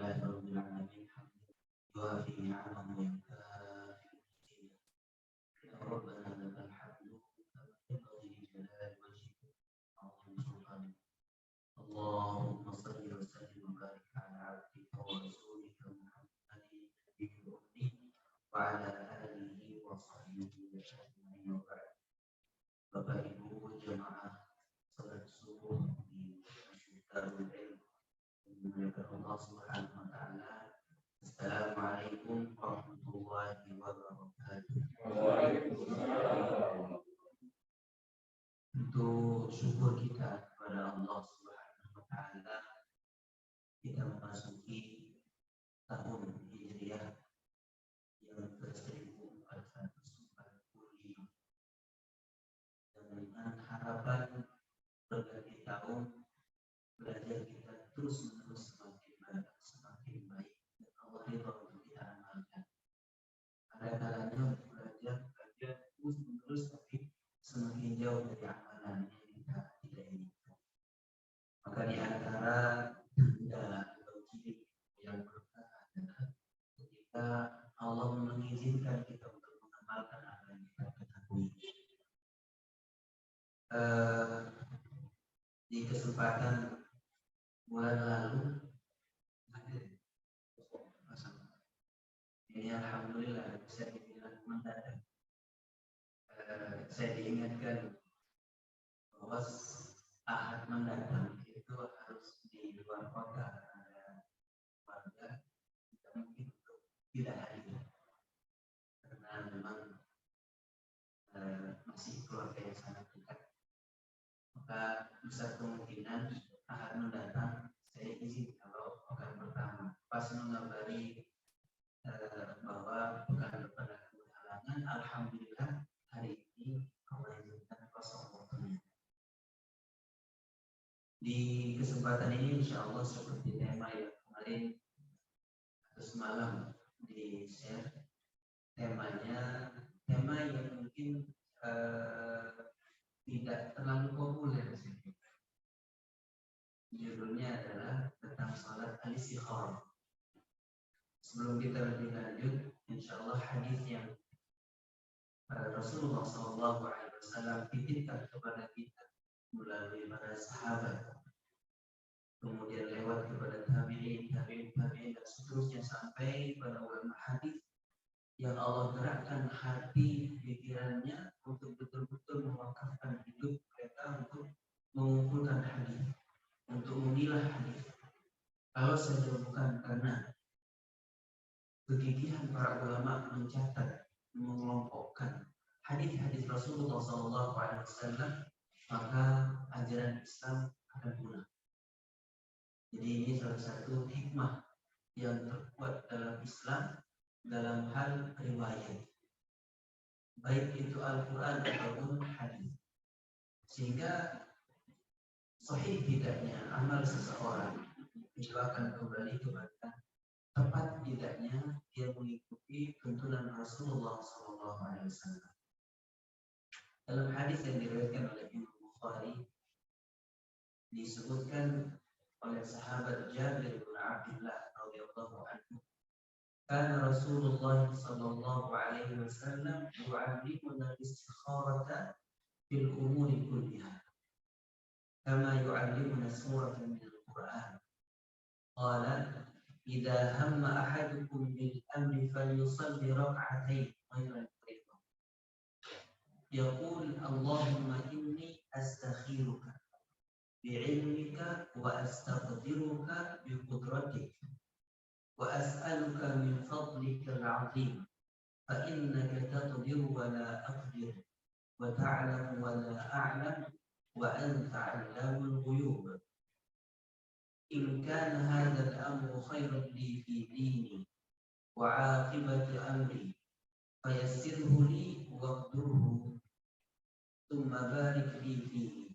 لله رب العالمين حمدا يوافي نعمه ويكافئ مزيدا. يا ربنا لك الحمد كما ينبغي لجلال وجهك وعظيم سلطانك. اللهم صل وسلم وبارك على عبدك ورسولك محمد النبي الأمي وعلى آله وصحبه أجمعين وبعد. Bapak Ibu jemaah salat subuh di Masjid Darul Ilm dimuliakan Allah Subhanahu wa taala. Assalamualaikum warahmatullahi wabarakatuh. Waalaikumsalam. Untuk syukur kita kepada Allah Subhanahu wa taala, kita memasuki tahun Hijriah yang ke-1445 dengan harapan berganti tahun belajar kita terus-menerus semakin baik dan Allah ridha untuk kita amalkan. Ada kalanya belajar terus-menerus tapi semakin jauh dari amalan yang kita tidak inginkan. Maka di antara tanda atau ciri yang berkah adalah ketika Allah mengizinkan kita untuk mengamalkan apa yang kita ketahui. Di kesempatan bulan lalu ini alhamdulillah bisa dibilang mendadak. Saya diingatkan bahwa Ahad mendatang itu harus di luar kota, ada warga tidak mungkin untuk tidak hadir karena memang masih keluarga yang sangat dekat. Maka besar kemungkinan Ahad mendatang saya izin kalau pekan pertama pas mengabari bahwa pekan depan ada halangan. Alhamdulillah hari ini Allah izinkan kosong waktunya. Di kesempatan ini insya Allah seperti tema yang kemarin atau semalam di share, temanya tema yang mungkin tidak terlalu populer. Judulnya adalah tentang salat al-istikharah. Sebelum kita lebih lanjut, insya Allah hadis yang Rasulullah SAW titipkan kepada kita melalui para sahabat, kemudian lewat kepada tabi'in dan seterusnya sampai pada ulama hadis yang Allah gerakkan hati pikirannya untuk betul-betul mewakafkan hidup mereka untuk mengumpulkan hadis, untuk memilah hadis. Kalau saja bukan karena kegigihan para ulama mencatat, mengelompokkan hadis-hadis Rasulullah SAW, maka ajaran Islam akan punah. Jadi ini salah satu hikmah yang terkuat dalam Islam dalam hal riwayat, baik itu Al-Quran ataupun hadis, sehingga sahih tidaknya amal seseorang itu akan kembali kepada tepat tidaknya dia mengikuti tuntunan Rasulullah SAW. Dalam hadis yang diriwayatkan oleh Imam Bukhari disebutkan oleh sahabat Jabir bin Abdullah radhiyallahu anhu, kana Rasulullah sallallahu alaihi wasallam yu'allimuna al-istikharata fil umuri kulliha kama yu'allimuna suratan min al-Qur'an. Qala idza hamma ahadukum bil amri falyusalli rak'atayn ghayra al-fardh. Yaqul Allahumma inni astakhiruka bi'ilmika wa astaqdiruka biqudratik wa as'aluka min fadlika al-'azim fa innaka taqdiru wa la aqdir wa ta'lamu wa la a'lam wa anta 'allamul ghuyub. In kana hadha al-amru khayran li fi dini wa 'aqibati amri fayassirhu li waqdurhu thumma barik li fihi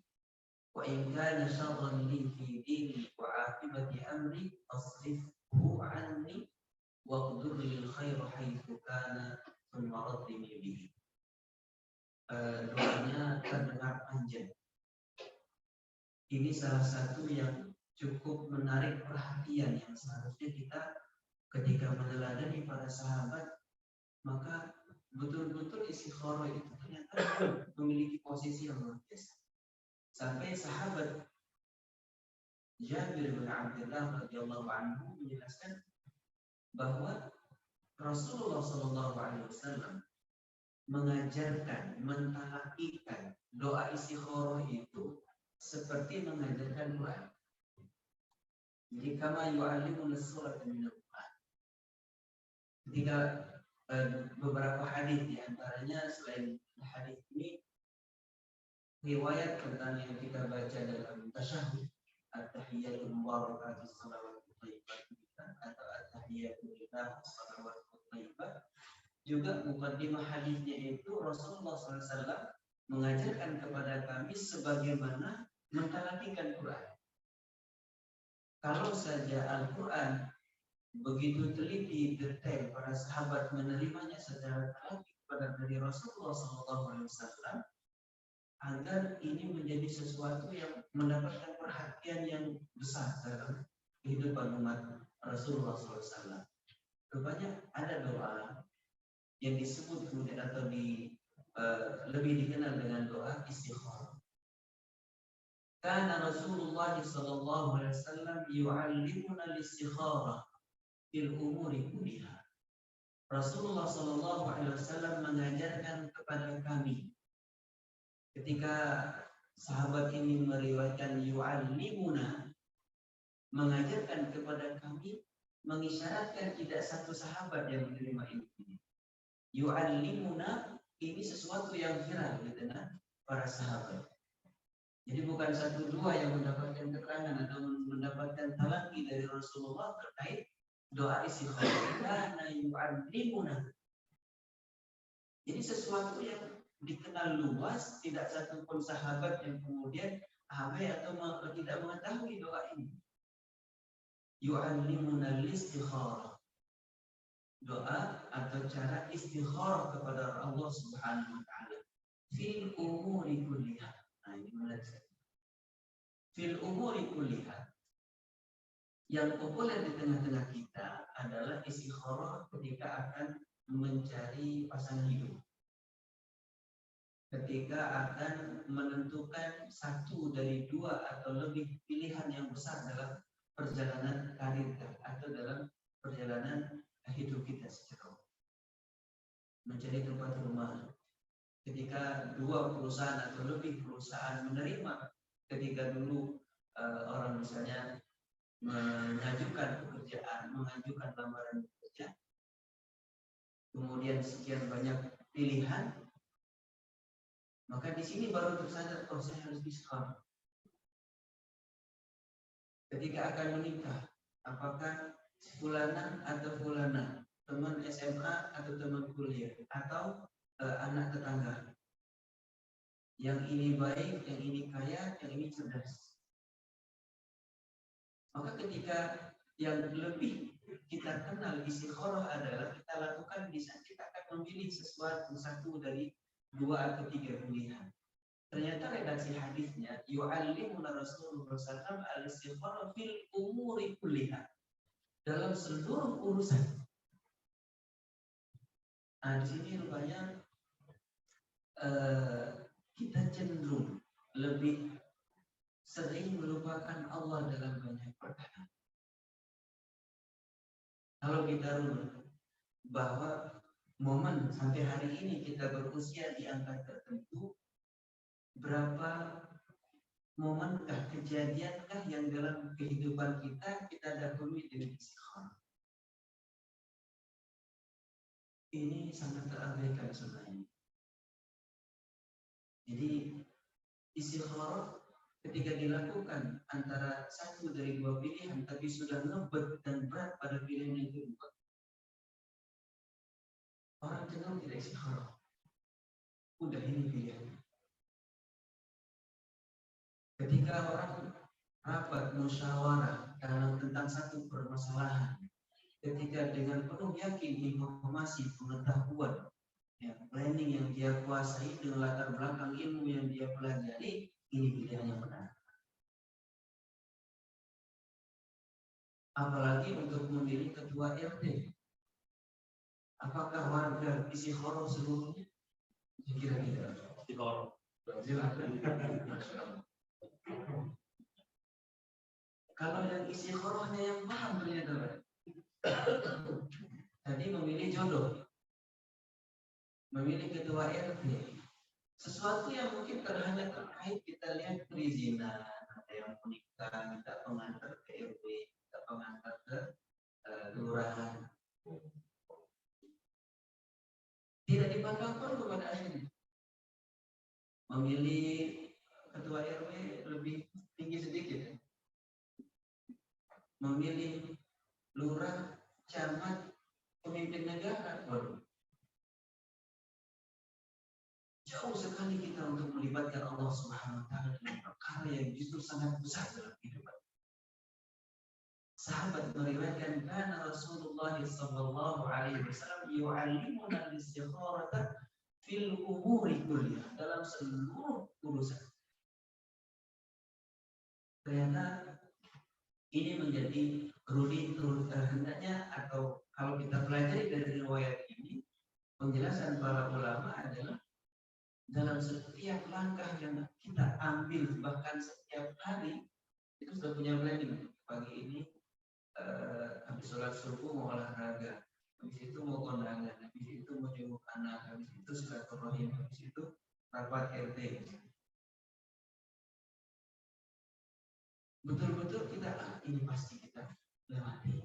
wa in kana sharran li fi dini wa 'aqibati amri fasrifhu 'anni waqdur lil khair haitsu kana thumma raddini bihi. Doanya terdengar panjang. Ini salah satu yang cukup menarik perhatian yang seharusnya kita ketika meneladani para sahabat, maka betul-betul istikharah itu ternyata memiliki posisi yang luar biasa. Sampai sahabat Jabir bin Abdullah radhiyallahu anhu menjelaskan bahwa Rasulullah Shallallahu Alaihi Wasallam mengajarkan, mentalakikan doa istikharah itu seperti mengajarkan Quran. Jadi kama yu'allimuna surat min al-Quran. Ketika beberapa hadis, di antaranya selain hadis ini riwayat tentang yang kita baca dalam tasyahud, at-tahiyatul mubarakatus shalawatul thayyibat atau at-tahiyatul lillah shalawatul thayyibat. Juga mukaddimah hadisnya itu Rasulullah SAW mengajarkan kepada kami sebagaimana mentalakikan Quran. Kalau saja Al-Quran begitu teliti, detail, para sahabat menerimanya secara talaki kepada dari Rasulullah SAW, agar ini menjadi sesuatu yang mendapatkan perhatian yang besar dalam kehidupan umat Rasulullah SAW. Rupanya ada doa yang disebut kemudian atau lebih dikenal dengan doa istikharah. Karena Rasulullah sallallahu alaihi wasallam yu'allimuna al-istikharah fil umuri kulliha. Rasulullah sallallahu alaihi wasallam mengajarkan kepada kami ketika sahabat ini meriwayatkan yu'allimuna, mengajarkan kepada kami, mengisyaratkan tidak satu sahabat yang menerima ini. Yu'allimuna ini sesuatu yang viral di tengah para sahabat. Jadi bukan satu dua yang mendapatkan keterangan atau mendapatkan talaki dari Rasulullah terkait doa istikharah. Karena yu'allimuna. Jadi sesuatu yang dikenal luas, tidak satu pun sahabat yang kemudian abai atau tidak mengetahui doa ini. Yu'allimuna al-istikharah. Doa atau cara istikharah kepada Allah Subhanahu wa taala fil umuri kulliha. Nah, ini menarik. Fil umuri kulliha. Yang populer di tengah-tengah kita adalah istikharah ketika akan mencari pasangan hidup. Ketika akan menentukan satu dari dua atau lebih pilihan yang besar dalam perjalanan karir atau dalam perjalanan hidup kita secara mencari tempat rumah. Ketika dua perusahaan atau lebih perusahaan menerima, ketika dulu orang misalnya mengajukan pekerjaan, mengajukan lamaran kerja, kemudian sekian banyak pilihan, maka di sini baru tersadar, oh saya harus istikharah. Ketika akan menikah, apakah fulana atau fulana, teman SMA atau teman kuliah, atau anak tetangga. Yang ini baik, yang ini kaya, yang ini cerdas. Maka ketika yang lebih kita kenal istikharah adalah kita lakukan di saat kita akan memilih sesuatu satu dari dua atau tiga pilihan. Ternyata redaksi hadisnya yu'allimuna Rasulullah SAW al-istikharah fil umuri kulliha. Dalam seluruh urusan. Nah, di sini rupanya kita cenderung lebih sering melupakan Allah dalam banyak perkara. Kalau kita runut bahwa momen sampai hari ini kita berusia di angka tertentu, berapa momenkah, kejadiankah yang dalam kehidupan kita dahului dengan istikharah? Ini sangat terabaikan sebenarnya. Jadi istikharah ketika dilakukan antara satu dari dua pilihan, tapi sudah ngebet dan berat pada pilihan yang kedua, orang cenderung tidak istikharah. Udah ini pilihannya. Ketika orang rapat musyawarah tentang satu permasalahan, ketika dengan penuh yakin informasi, pengetahuan, planning yang dia kuasai dengan latar belakang ilmu yang dia pelajari, ini pilihan yang benar. Apalagi untuk memilih ketua RT. Apakah warga Istiqoroh seluruhnya? Kira-kira Istiqoroh. Kalau yang Istiqorohnya yang paham ternyata. Tadi memilih jodoh, memilih ketua RT, sesuatu yang mungkin hanya terkait kita lihat perizinan, ada yang menikah, minta pengantar ke RW, minta pengantar ke kelurahan. Tidak dipandang perlu pada akhirnya. Memilih ketua RW lebih tinggi sedikit. Memilih lurah, camat, pemimpin negara, waduh. Jauh sekali kita untuk melibatkan Allah Subhanahu wa taala dalam perkara yang justru sangat besar dalam kehidupan. Sahabat meriwayatkan kana Rasulullah sallallahu alaihi wasallam yu'allimuna al-istikharata fil umuri kulliha, dalam seluruh urusan. Ternyata ini menjadi hendaknya, atau kalau kita pelajari dari riwayat ini, penjelasan para ulama adalah dalam setiap langkah yang kita ambil, bahkan setiap hari, itu sudah punya planning. Pagi ini habis sholat subuh mau olahraga, habis itu mau kondangan, habis itu mau jenguk anak, habis itu silaturahim, habis itu rapat RT. Betul-betul kita ini pasti kita lewati.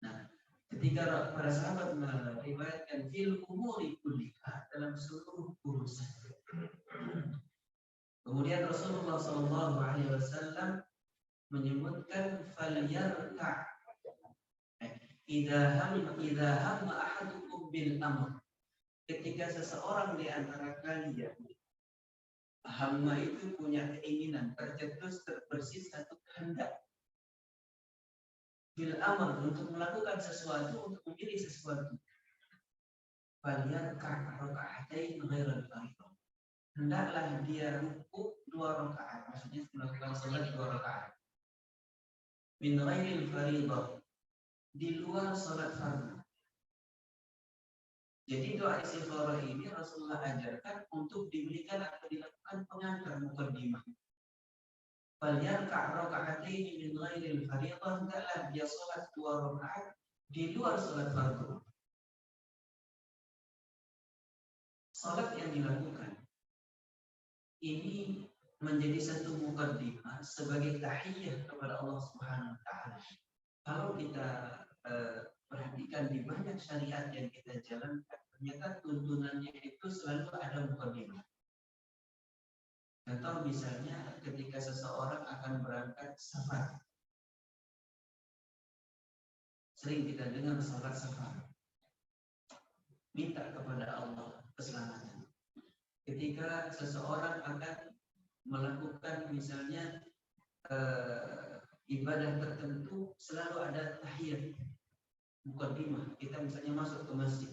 Nah, ketika para sahabat meriwayatkan fil umuri kulliha, dalam seluruh urusan. Kemudian Rasulullah sallallahu alaihi wasallam menyebutkan falyarka idza hamma ahadukum bil amr. Ketika seseorang di antara kalian, hamma itu punya keinginan, tercetus, terbersit satu kehendak, bil amr, untuk melakukan sesuatu, untuk memilih sesuatu, falyarka raka'atain ghairal fardh, hendaklah dia rukuk 2 rakaat, maksudnya melakukan salat 2 rakaat, min ghairil fardh, di luar salat fardu. Jadi doa istikharah ini Rasulullah ajarkan untuk diberikan atau dilakukan pengantar muqaddimah. Falyarka' raka'ataini min ghairil fardh, hendaklah dia salat 2 rakaat di luar salat fardu. Salat yang dilakukan ini menjadi satu muqaddimah sebagai tahiyyah kepada Allah Subhanahu wa taala. Kalau kita perhatikan di banyak syariat yang kita jalankan, ternyata tuntunannya itu selalu ada muqaddimah. Contoh misalnya ketika seseorang akan berangkat safar, sering kita dengar salat safar, minta kepada Allah keselamatan. Ketika seseorang akan melakukan misalnya ibadah tertentu, selalu ada tahiyat muqaddimah. Kita misalnya masuk ke masjid,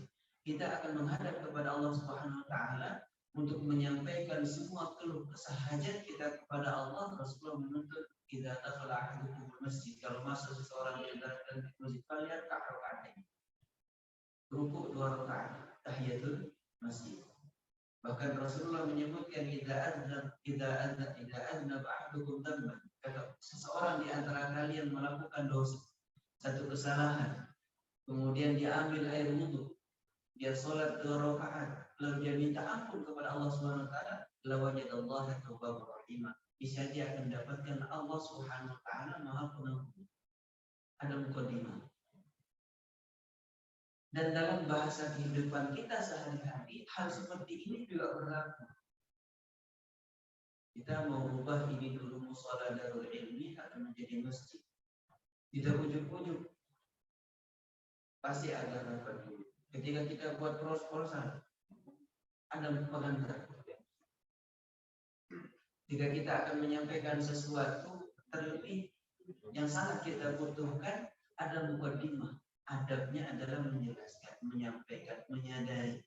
kita akan menghadap kepada Allah Subhanahu wa taala untuk menyampaikan semua keluh kesah hajat kita kepada Allah. Rasulullah menuntut idza dakhala ahadukum masjid, kalau masuk seseorang di antara kalian ke masjid, falyarka' raka'atain, rukuk 2 rakaat tahiyatul masjid. Bahkan Rasulullah menyebutkan idza adnab ahadukum dhanban, kalau seseorang di antara kalian melakukan dosa, satu kesalahan, kemudian dia ambil air wudhu, dia sholat 2 rakaat, lalu dia minta ampun kepada Allah Subhanahu wa taala, la wajadallaha tawwabur rahim, bisa dia akan mendapatkan Allah Subhanahu wa taala Maha Pengampun. Ada muqaddimah. Dan dalam bahasa kehidupan kita sehari-hari, hal seperti ini juga berlaku. Kita mau ubah ini dulu mushola Darul Ilmi atau menjadi masjid, tidak ujuk-ujuk, pasti ada rapat dulu. Ketika kita buat proposal, ada pengantar. Jika kita akan menyampaikan sesuatu terlebih yang sangat kita butuhkan, ada muqaddimah. Adabnya adalah menjelaskan, menyampaikan, menyadari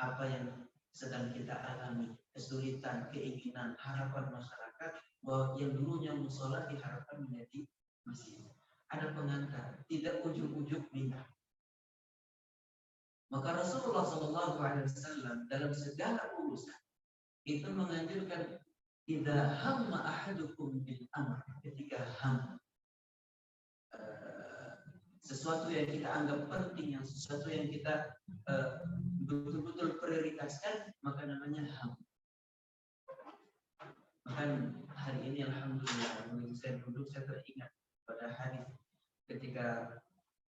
apa yang sedang kita alami kesulitan, keinginan, harapan masyarakat bahwa yang dulunya musola diharapkan menjadi masjid. Ada pengangkar, tidak ujuk-ujuk pindah. Maka Rasulullah SAW dalam segala urusan itu menganjurkan idza hamma ahadukum bil amr, ketika sesuatu yang kita anggap penting, yang sesuatu yang kita betul-betul prioritaskan, maka namanya ham. Bahkan hari ini alhamdulillah, begitu saya duduk saya teringat pada hari ketika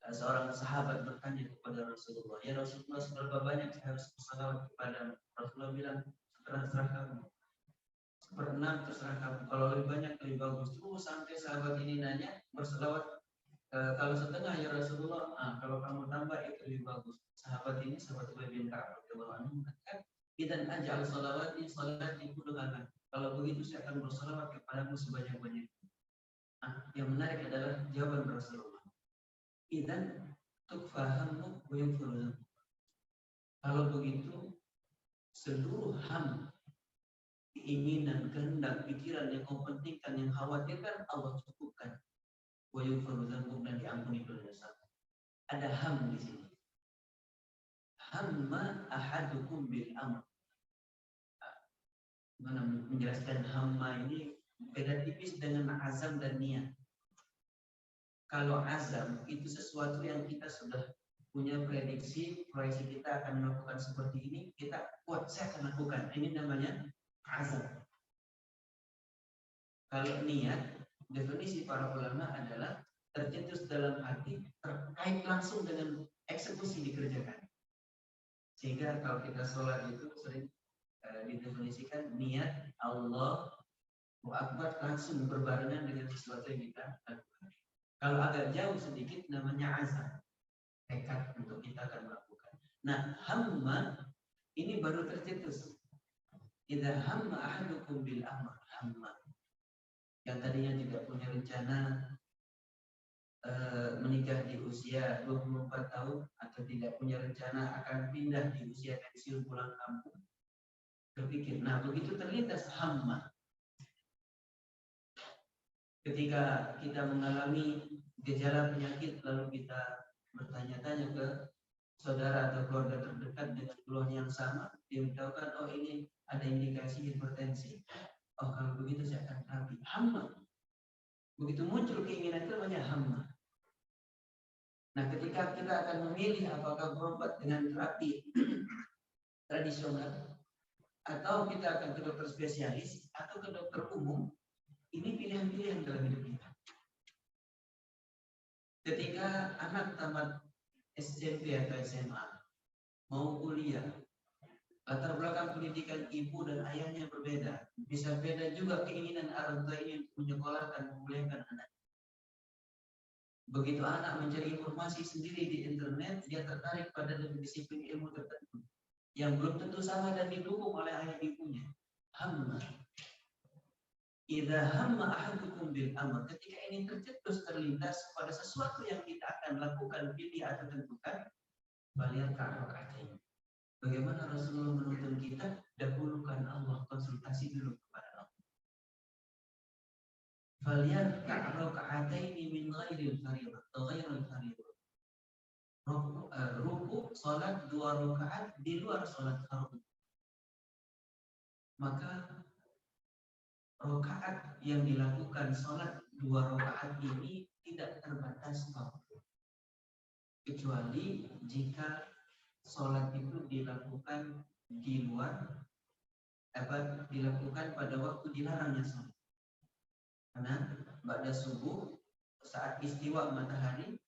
seorang sahabat bertanya kepada Rasulullah, ya Rasulullah, seberapa banyak saya harus bersalawat kepada Rasulullah bilang, terserah kamu. 1/6 terserah kamu. Kalau lebih banyak lebih bagus. Terus sampai sahabat ini nanya, bersalawat kalau setengah ya Rasulullah, kalau kamu tambah itu lebih bagus. Sahabat ini, sahabat Ubay bin Ka'ab mengatakan, "Idzan aj'al shalawati shalati kulluha." Kalau begitu saya akan bersalawat kepadamu sebanyak-banyaknya. Yang menarik adalah jawaban Rasulullah. Idzan tukfahamu wa yufurun. Kalau begitu seluruh ham, keinginan, kehendak, pikiran yang kau pentingkan, yang khawatirkan, Allah cukupkan. Wa yufurun dan diampuni dosa. Ada ham di sini. Hamma ahadukum bil amr. Mana menjelaskan hamma ini beda tipis dengan azam dan niat. Kalau azam itu sesuatu yang kita sudah punya prediksi, proyeksi kita akan melakukan seperti ini, kita kuat, saya akan lakukan. Ini namanya azam. Kalau niat, definisi para ulama adalah tercetus dalam hati, terkait langsung dengan eksekusi dikerjakan. Sehingga kalau kita sholat itu sering didefinisikan niat Allah Akbar langsung berbarengan dengan sesuatu yang kita lakukan. Kalau agak jauh sedikit namanya azam, tekad untuk kita akan melakukan. Nah, hamma ini baru tercetus. Idza hamma ahadukum bil amr, hamma. Yang tadinya tidak punya rencana menikah di usia 24 tahun atau tidak punya rencana akan pindah di usia pensiun pulang kampung, berpikir, nah begitu terlintas hamma. Ketika kita mengalami gejala penyakit lalu kita bertanya-tanya ke saudara atau keluarga terdekat dengan keluhan yang sama, dia beritahukan, oh ini ada indikasi hipertensi. Oh kalau begitu saya akan terapi. Hamma. Begitu muncul keinginan itu namanya hamma. Nah ketika kita akan memilih apakah berobat dengan terapi tradisional atau kita akan ke dokter spesialis atau ke dokter umum, ini pilihan-pilihan dalam hidup kita. Ketika anak tamat SMP atau SMA mau kuliah, latar belakang pendidikan ibu dan ayahnya berbeda. Bisa beda juga keinginan orang tua ini untuk menyekolahkan, menguliakan anak. Begitu anak mencari informasi sendiri di internet, dia tertarik pada disiplin ilmu tertentu yang belum tentu sama dan didukung oleh ayah ibunya. Hamma. Idza hamma ahadukum bil amr, ketika ini tercetus terlintas pada sesuatu yang kita akan lakukan, pilih atau tentukan, baliar rakaat. Bagaimana Rasulullah menuntun kita? Dahulukan Allah, konsultasi dulu kepada Allah. Baliar raka'ataini min ghairil fardhah atau ghairil fardhah. Ruku salat 2 rakaat di luar salat fardu. Maka rakaat yang dilakukan salat 2 rakaat ini tidak terbatas waktu. Kecuali jika salat itu dilakukan di luar dilakukan pada waktu dilarangnya salat. Karena pada subuh saat istiwa matahari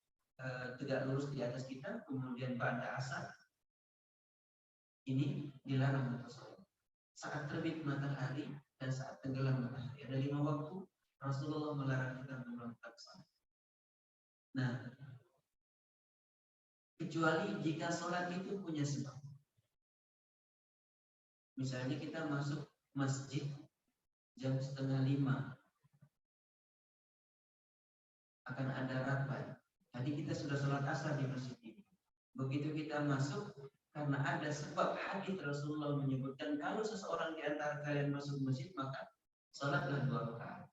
tegak lurus di atas kita, kemudian pada asar ini dilarang untuk salat. Saat terbit matahari dan saat tenggelam matahari, ada 5 waktu Rasulullah melarang kita untuk melakukan salat. Nah, kecuali jika salat itu punya sebab. Misalnya kita masuk masjid jam 4:30, akan ada rapat. Tadi kita sudah sholat asar di masjid ini. Begitu kita masuk, Karena ada sebab hadis Rasulullah menyebutkan kalau seseorang di antara kalian masuk masjid maka salatlah 2 rakaat.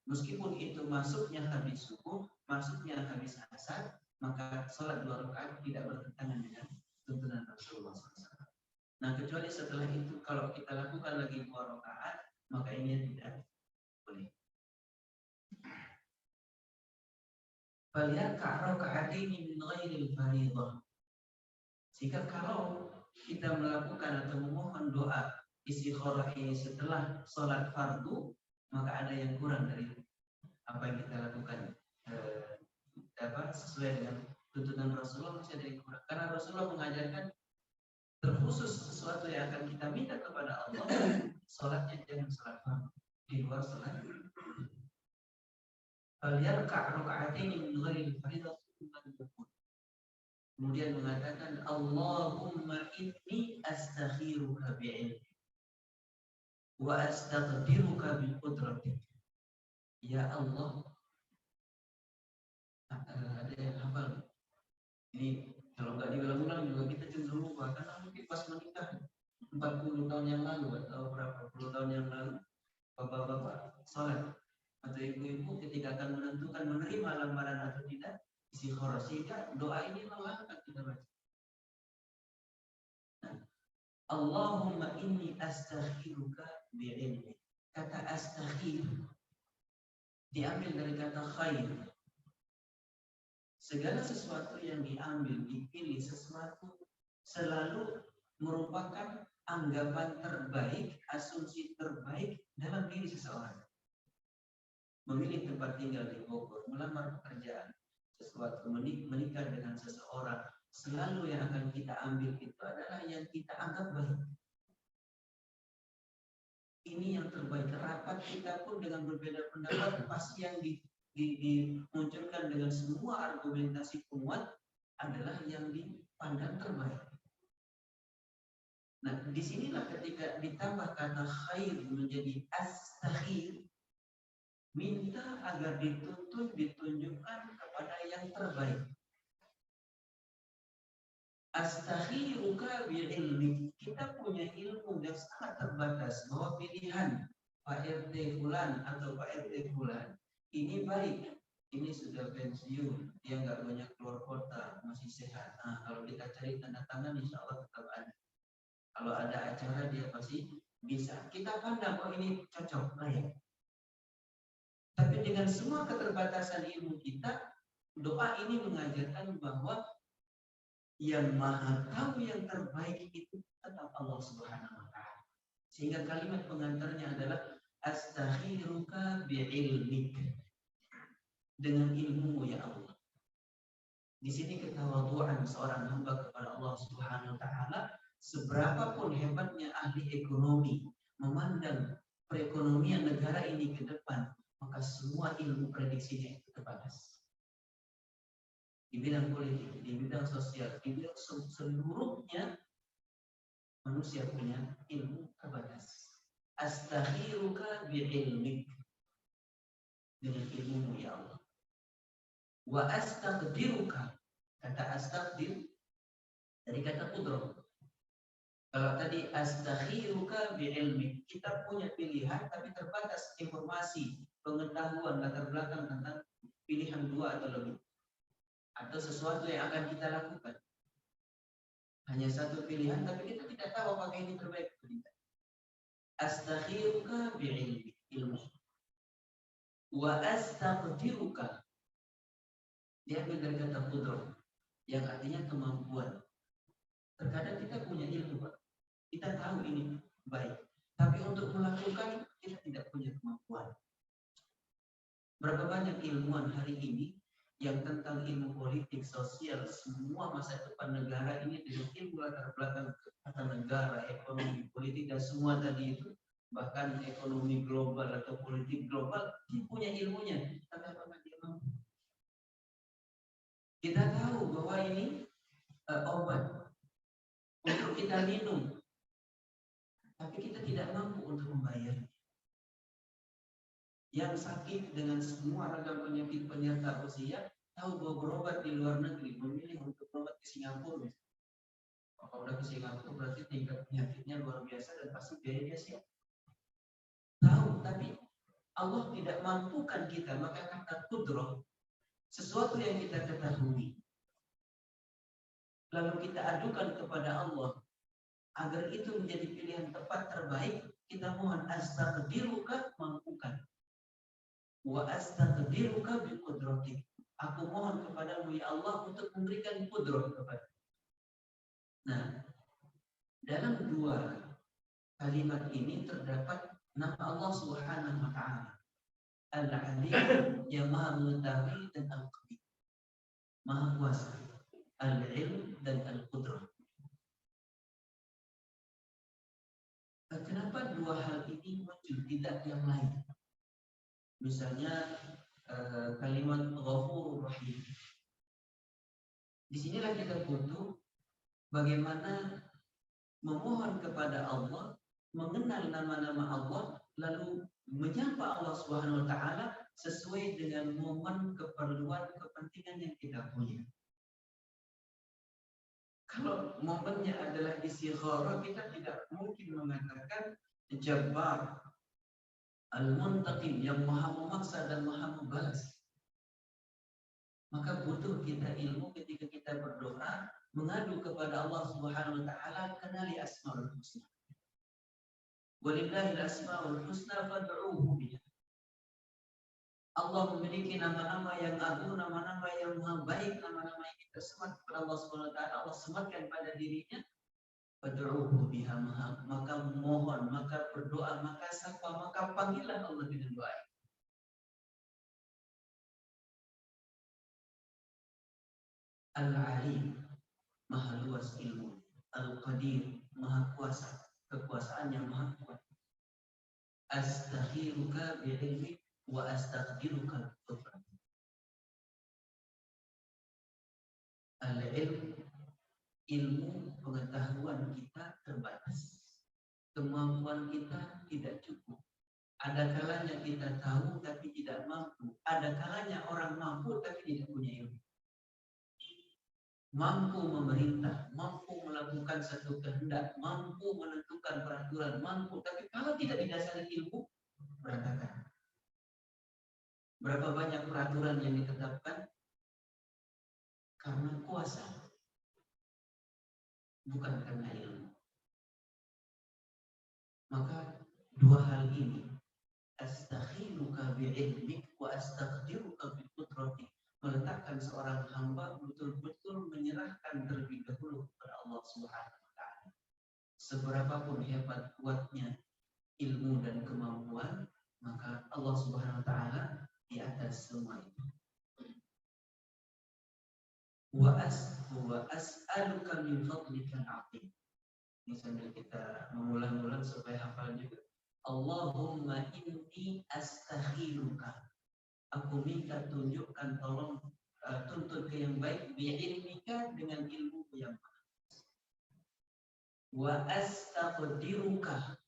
Meskipun itu masuknya habis subuh, masuknya habis asar, maka salat 2 rakaat tidak bertentangan dengan tuntunan Rasulullah SAW. Nah, kecuali setelah itu kalau kita lakukan lagi 2 rakaat, maka ini tidak boleh. Falihat raka'ataini min ghairil fardhah. Jika kalau kita melakukan atau memohon doa istikharah ini setelah sholat fardu, maka ada yang kurang dari apa yang kita lakukan sesuai dengan tuntunan Rasulullah, masih ada yang kurang. Karena Rasulullah mengajarkan terkhusus sesuatu yang akan kita minta kepada Allah, sholatnya jangan sholat fardu, di luar sholat. Faliyarka' raka'ataini min ghairil fardhah. Kemudian mengatakan Allahumma inni astakhiruka bi'ilmi wa astaqdiruka bi qudratik. Ya Allah, ada yang hafal. Ini kalau nggak diulang-ulang juga kita cenderung lupa. Karena mungkin pas menikah 40 tahun yang lalu atau berapa puluh tahun yang lalu, bapak-bapak sholat atau ibu-ibu ketika akan menentukan menerima lamaran atau tidak, istikharah, sehingga doa ini langka kita baca. Allahumma inni astakhiruka bi'ilmi. Kata astakhir diambil dari kata khair. Segala sesuatu yang diambil, dipilih sesuatu selalu merupakan anggapan terbaik, asumsi terbaik dalam diri seseorang. Memilih tempat tinggal di Bogor, melamar pekerjaan, sesuatu menikah dengan seseorang, selalu yang akan kita ambil itu adalah yang kita anggap baik. Ini yang terbaik. Rapat kita pun dengan berbeda pendapat, pasti yang dimunculkan dengan semua argumentasi kuat adalah yang dipandang terbaik. Nah, disinilah ketika ditambah kata khair menjadi astakhir, minta agar dituntun, ditunjukkan kepada yang terbaik. Astakhiruka bi'ilmi. Kita punya ilmu yang sangat terbatas bahwa pilihan Pak RT Fulan atau Pak RT Fulan ini baik, ini sudah pensiun, dia nggak banyak keluar kota, masih sehat. Nah, kalau kita cari tanda tangan, insya Allah tetap ada. Kalau ada acara dia pasti bisa. Kita pandang, oh ini cocok, baik. Tapi dengan semua keterbatasan ilmu kita, doa ini mengajarkan bahwa yang maha tahu yang terbaik itu tetap Allah Subhanahu wa ta'ala. Sehingga kalimat pengantarnya adalah astakhiruka bi'ilmik. Dengan ilmu ya Allah. Di sini ketawaduan seorang hamba kepada Allah Subhanahu wa ta'ala, seberapapun hebatnya ahli ekonomi memandang perekonomian negara ini ke depan, maka semua ilmu prediksinya itu terbatas. Di bidang politik, di bidang sosial, di bidang seluruhnya manusia punya ilmu terbatas. Astakhiruka bi'ilmik. Dengan ilmu ya Allah. Wa astaqdiruka. Kata astaqdir dari kata qudrah. Kalau tadi astakhiruka bi'ilmik, kita punya pilihan tapi terbatas informasi, pengetahuan latar belakang tentang pilihan 2 atau lebih. Atau sesuatu yang akan kita lakukan. Hanya satu pilihan, tapi kita tidak tahu apakah ini terbaik atau tidak. Astakhiruka bi'ilmi, ilmu. Wa astaqdiruka. Diambil dari kata qudrah, yang artinya kemampuan. Terkadang kita punya ilmu, Pak. Kita tahu ini baik. Tapi untuk melakukan, kita tidak punya kemampuan. Berapa banyak ilmuwan hari ini yang tentang ilmu politik, sosial, semua masa depan negara ini dengan ilmu latar belakang tata negara, ekonomi, politik, dan semua tadi itu, bahkan ekonomi global atau politik global, dia punya ilmunya, tapi apakah dia mampu? Kita tahu bahwa ini obat untuk kita minum, tapi kita tidak mampu untuk membayar. Yang sakit dengan semua ragam penyakit penyerta usia, tahu bahwa berobat di luar negeri, memilih untuk berobat ke Singapura. Maka udah ke Singapura berarti tingkat penyakitnya luar biasa dan pasti biaya dia siap. Tahu, tapi Allah tidak mampukan kita, maka kata kudrah, sesuatu yang kita ketahui, lalu kita adukan kepada Allah, agar itu menjadi pilihan tepat terbaik, kita mohon astaqdiruka, mampukan. Wa astaqdiruka bi qudratik. Aku mohon kepadamu ya Allah untuk memberikan kudrah kepada. Nah, dalam dua kalimat ini terdapat nama Allah Subhanahu wa taala. Al-Alim yang Maha mengetahui dan Al-Qadir. Maha kuasa. Al-Ilm dan Al-Qudrah. Kenapa dua hal ini muncul, tidak yang lain? Misalnya kalimat Ghafurur Rahim. Disinilah kita butuh bagaimana memohon kepada Allah, mengenal nama-nama Allah, lalu menyapa Allah Subhanahu wa taala sesuai dengan momen, keperluan, kepentingan yang kita punya. Kalau momennya adalah istigharah, kita tidak mungkin mengatakan Jabbar, Al-Muntaqim, yang maha memaksa dan maha membalas. Maka butuh kita ilmu ketika kita berdoa, mengadu kepada Allah Subhanahu wa taala, kenali Asmaul Husna. Walillahil asmaul husna fad'uuhu biha. Allah memiliki nama-nama yang agung, nama-nama yang maha baik, nama-nama yang kita semat kepada Allah Subhanahu wa taala, Allah sematkan pada dirinya. Fad'uuhu biha, maka mohon, maka berdoa, maka sapa, maka panggilah Allah dengan doa. Al-Alim, maha luas ilmu. Al-Qadir, maha kuasa, kekuasaannya maha kuat. Astakhiruka bi'ilmi wa astaqdiruka bi-qudratik. Al-ilm, ilmu pengetahuan kita terbatas. Kemampuan kita tidak cukup. Ada kalanya kita tahu tapi tidak mampu. Ada kalanya orang mampu tapi tidak punya ilmu. Mampu memerintah, mampu melakukan satu kehendak, mampu menentukan peraturan, mampu, tapi kalau tidak didasari ilmu, berantakan. Berapa banyak peraturan yang ditetapkan karena kuasa, bukan karena ilmu. Maka dua hal ini, astakhiruka bi'ilmik wa astaqdiruka biqudratik, meletakkan seorang hamba betul-betul menyerahkan terlebih dahulu kepada Allah Subhanahu wa taala. Seberapapun hebat kuatnya ilmu dan kemampuan, maka Allah Subhanahu wa taala di atas semua itu. Wa as'aluka min fadlika al-'azim. Ini sambil kita mengulang-ulang supaya hafal juga. Allahumma inni astakhiruka. Aku minta tunjukkan, tolong tuntut ke yang baik, bi'ilmika, dengan ilmu yang baik. Wa astaqdiruka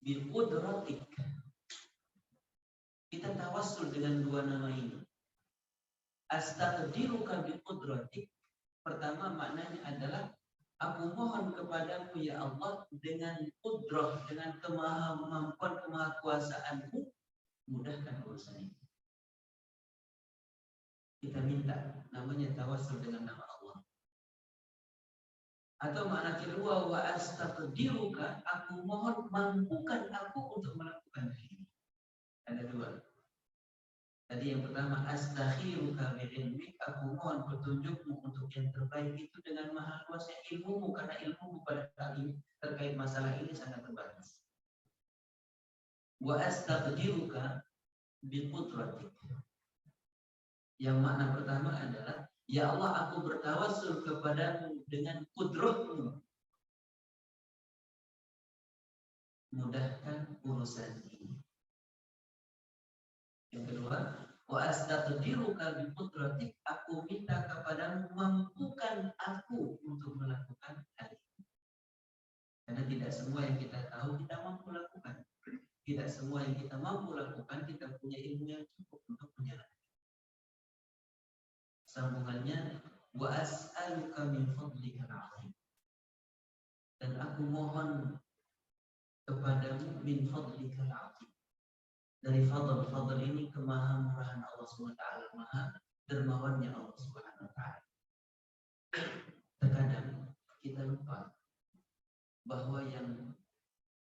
biqudratik. Kita tawassul dengan dua nama ini. Astaqdiruka biqudratik, pertama maknanya adalah aku mohon kepadamu ya Allah dengan qudrah, dengan kemampuan, kemahakuasaanmu, mudahkan urusan ini. Kita minta, namanya tawassul dengan nama Allah. Atau makna kedua, wa astaqdiruka, aku mohon mampukan aku untuk melakukan ini. Ada dua. Tadi yang pertama, astakhiruka bi'ilmik, aku mohon petunjukmu untuk yang terbaik itu dengan maha luasnya ilmumu, karena ilmumu pada kali ini terkait masalah ini sangat terbatas. Wa astaqdiruka biqudratik. Yang makna pertama adalah, ya Allah, aku bertawassul kepadamu dengan kudrahmu. Mudahkan urusan ini. Yang kedua, wa astaqdiruka biqudratik, aku minta kepadamu mampukan aku untuk melakukan hal ini. Karena tidak semua yang kita tahu kita mampu lakukan. Tidak semua yang kita mampu lakukan kita punya ilmu yang cukup untuk menjalankan. Sambungannya, wa as'aluka min fadlika al-'azim. dan aku mohon kepadamu min fadlikal azim. Dari fadl ini kemahamurahan Allah SWT, maha dermawannya Allah SWT. Terkadang kita lupa bahwa yang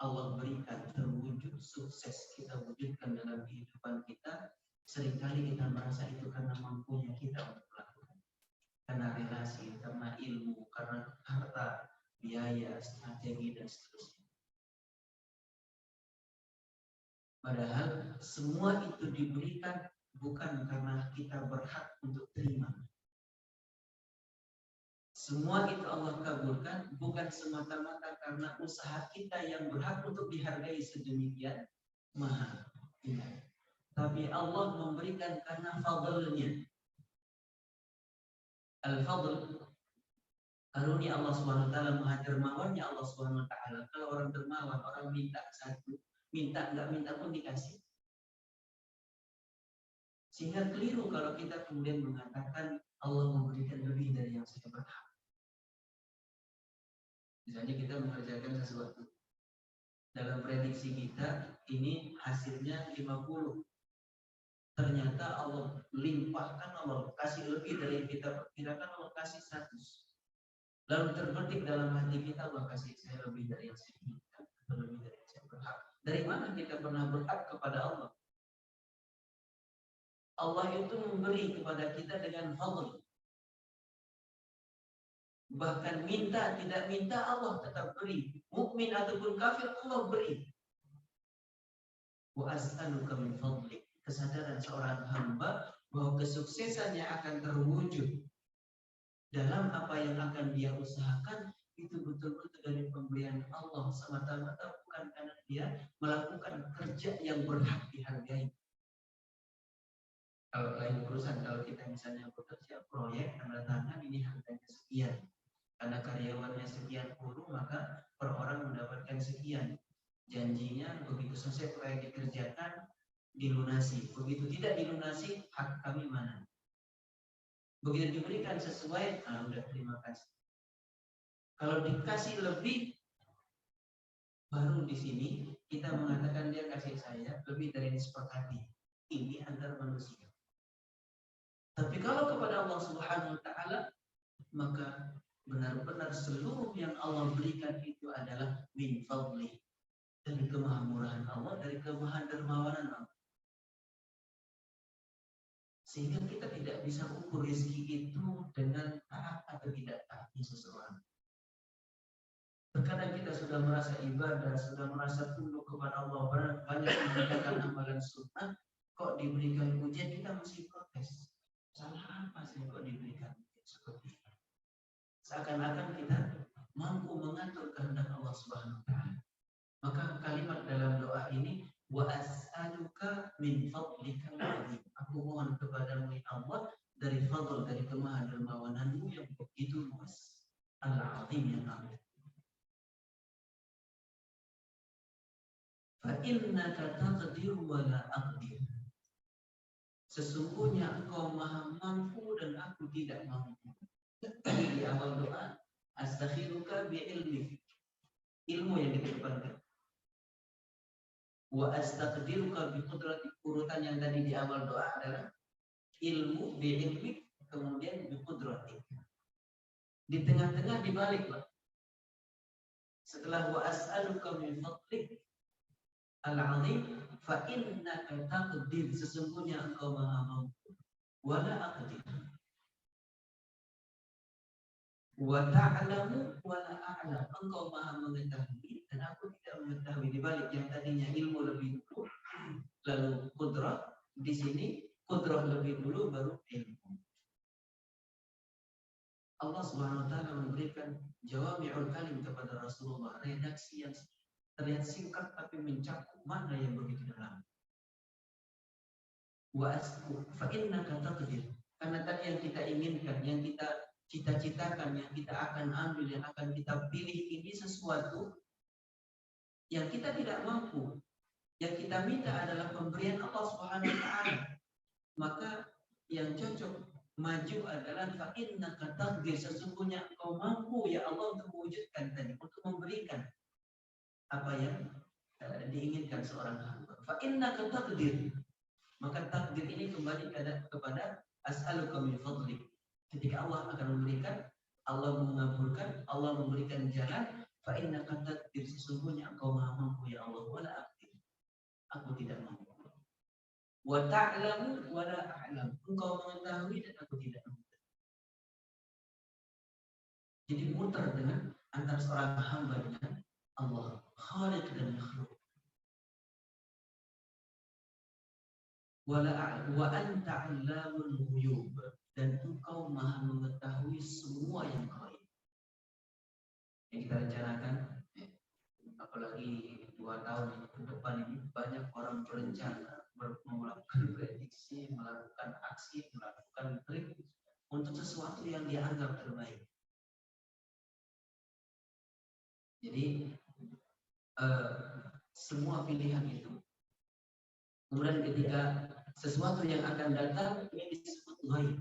Allah berikan terwujud sukses kita wujudkan dalam kehidupan kita, seringkali kita merasa itu karena mampunya kita untuk melakukan. Karena relasi, karena ilmu, karena harta, biaya, strategi, dan seterusnya. Padahal semua itu diberikan bukan karena kita berhak untuk terima. Semua itu Allah kabulkan bukan semata-mata karena usaha kita yang berhak untuk dihargai sedemikian mahal. Tapi Allah memberikan karena fadlnya. Al-fadl, karunia Allah SWT, maha dermawannya Allah SWT. Kalau orang dermawan, orang minta satu, nggak minta pun dikasih. Sehingga keliru kalau kita kemudian mengatakan Allah memberikan lebih dari yang saya berhak. Misalnya kita mengerjakan sesuatu. Dalam prediksi kita, ini hasilnya 50. Ternyata Allah limpahkan, Allah kasih lebih dari yang kita perkirakan, Allah kasih 100. Lalu terbetik dalam hati kita, Allah kasih saya lebih dari yang saya inginkan, atau lebih dari yang saya berhak. Dari mana kita pernah berhak kepada Allah? Allah itu memberi kepada kita dengan fadl. Bahkan minta, tidak minta, Allah tetap beri. Mukmin ataupun kafir, Allah beri. Wa as'aluka min fadlik. Kesadaran seorang hamba bahwa kesuksesannya akan terwujud dalam apa yang akan dia usahakan, itu betul-betul dari pemberian Allah semata-mata, bukan karena dia melakukan kerja yang berhak dihargai. Kalau lain perusahaan, kalau kita misalnya bekerja proyek, tanda tangan, ini harganya sekian. Karena karyawannya sekian puluh, maka per orang mendapatkan sekian. Janjinya begitu selesai proyek dikerjakan, dilunasi. Begitu tidak dilunasi, hak kami mana? Begitu diberikan sesuai, udah terima kasih. Kalau dikasih lebih, baru di sini kita mengatakan dia kasih saya lebih dari yang disepakati. Ini antar manusia. Tapi kalau kepada Allah Subhanahu Wa Taala, maka benar-benar seluruh yang Allah berikan itu adalah min fadli, dari kemahamurahan Allah, dari kemahadermawanan Allah. Sehingga kita tidak bisa ukur rezeki itu dengan taat atau tidak taatnya seseorang. Terkadang kita sudah merasa ibadah, sudah merasa tunduk kepada Allah, banyak mengerjakan amalan sunnah, kok diberikan ujian kita mesti protes. Salah apa sih kok diberikan ujian seperti ini? Seakan-akan kita mampu mengatur kehendak Allah Subhanahu Wa Taala. Maka kalimat dalam doa ini, wa as'aluka min fadlikal azim. Aku mohon kepadamu ya Allah dari fadl, dari kemahadermawananmu yang begitu luas, al-azim, yang agung. Fa innaka taqdir wa la aqdir. Sesungguhnya engkau maha mampu dan aku tidak mampu. Di awal doa, astakhiruka bi ilmi. Ilmu yang dikedepankan. Wa astaqdiruka bi qudratik. Urutan yang tadi di awal doa adalah ilmu bi ilmi, kemudian bi qudratik. Di tengah-tengah dibalik, Pak. Setelah wa as'aluka min fadlik al-azim fa innaka taqdir, sesungguhnya engkau maha mampu, wala aqdir, wa ta'lamu wala a'lam, engkau maha mengetahui dan aku tidak mengetahui. Di balik yang tadinya ilmu lebih dulu, lalu qudrah, di sini qudrah lebih dulu baru ilmu. Allah Subhanahu Wa Taala memberikan jawami'ul kalim kepada Rasulullah, redaksi yang terlihat singkat tapi mencakup makna yang begitu dalam. Wa asku fa innaka taqdir. Karena tadi yang kita inginkan, yang kita cita-citakan, yang kita akan ambil, yang akan kita pilih ini sesuatu yang kita tidak mampu. Yang kita minta adalah pemberian Allah Subhanahu Wa Taala. Maka yang cocok Maju adalah fa innaka taqdir, sesungguhnya engkau mampu ya Allah untuk mewujudkan tadi, untuk memberikan apa yang diinginkan seorang hamba. Fa innaka taqdir. Maka takdir ini kembali kepada as'aluka min fadlik. Ketika Allah akan memberikan, Allah mengabulkan, Allah memberikan jalan, fa innaka taqdir, sesungguhnya engkau maha mampu ya Allah, wala aqdir, aku tidak mampu. Wa ta'lamu wala a'lam, engkau mengetahui dan aku tidak mengetahui. Jadi muter dengan antara seorang hamba dengan Allah, khaliq dan makhluk. Wala a'lam wa anta 'allamul ghuyub, dan engkau maha mengetahui semua yang gaib. Yang kita rencanakan, apalagi 2 tahun ke depan ini, banyak orang berencana melakukan prediksi, melakukan aksi, melakukan trik untuk sesuatu yang dianggap terbaik. Jadi semua pilihan itu, kemudian ketika sesuatu yang akan datang ini disebut ghaib.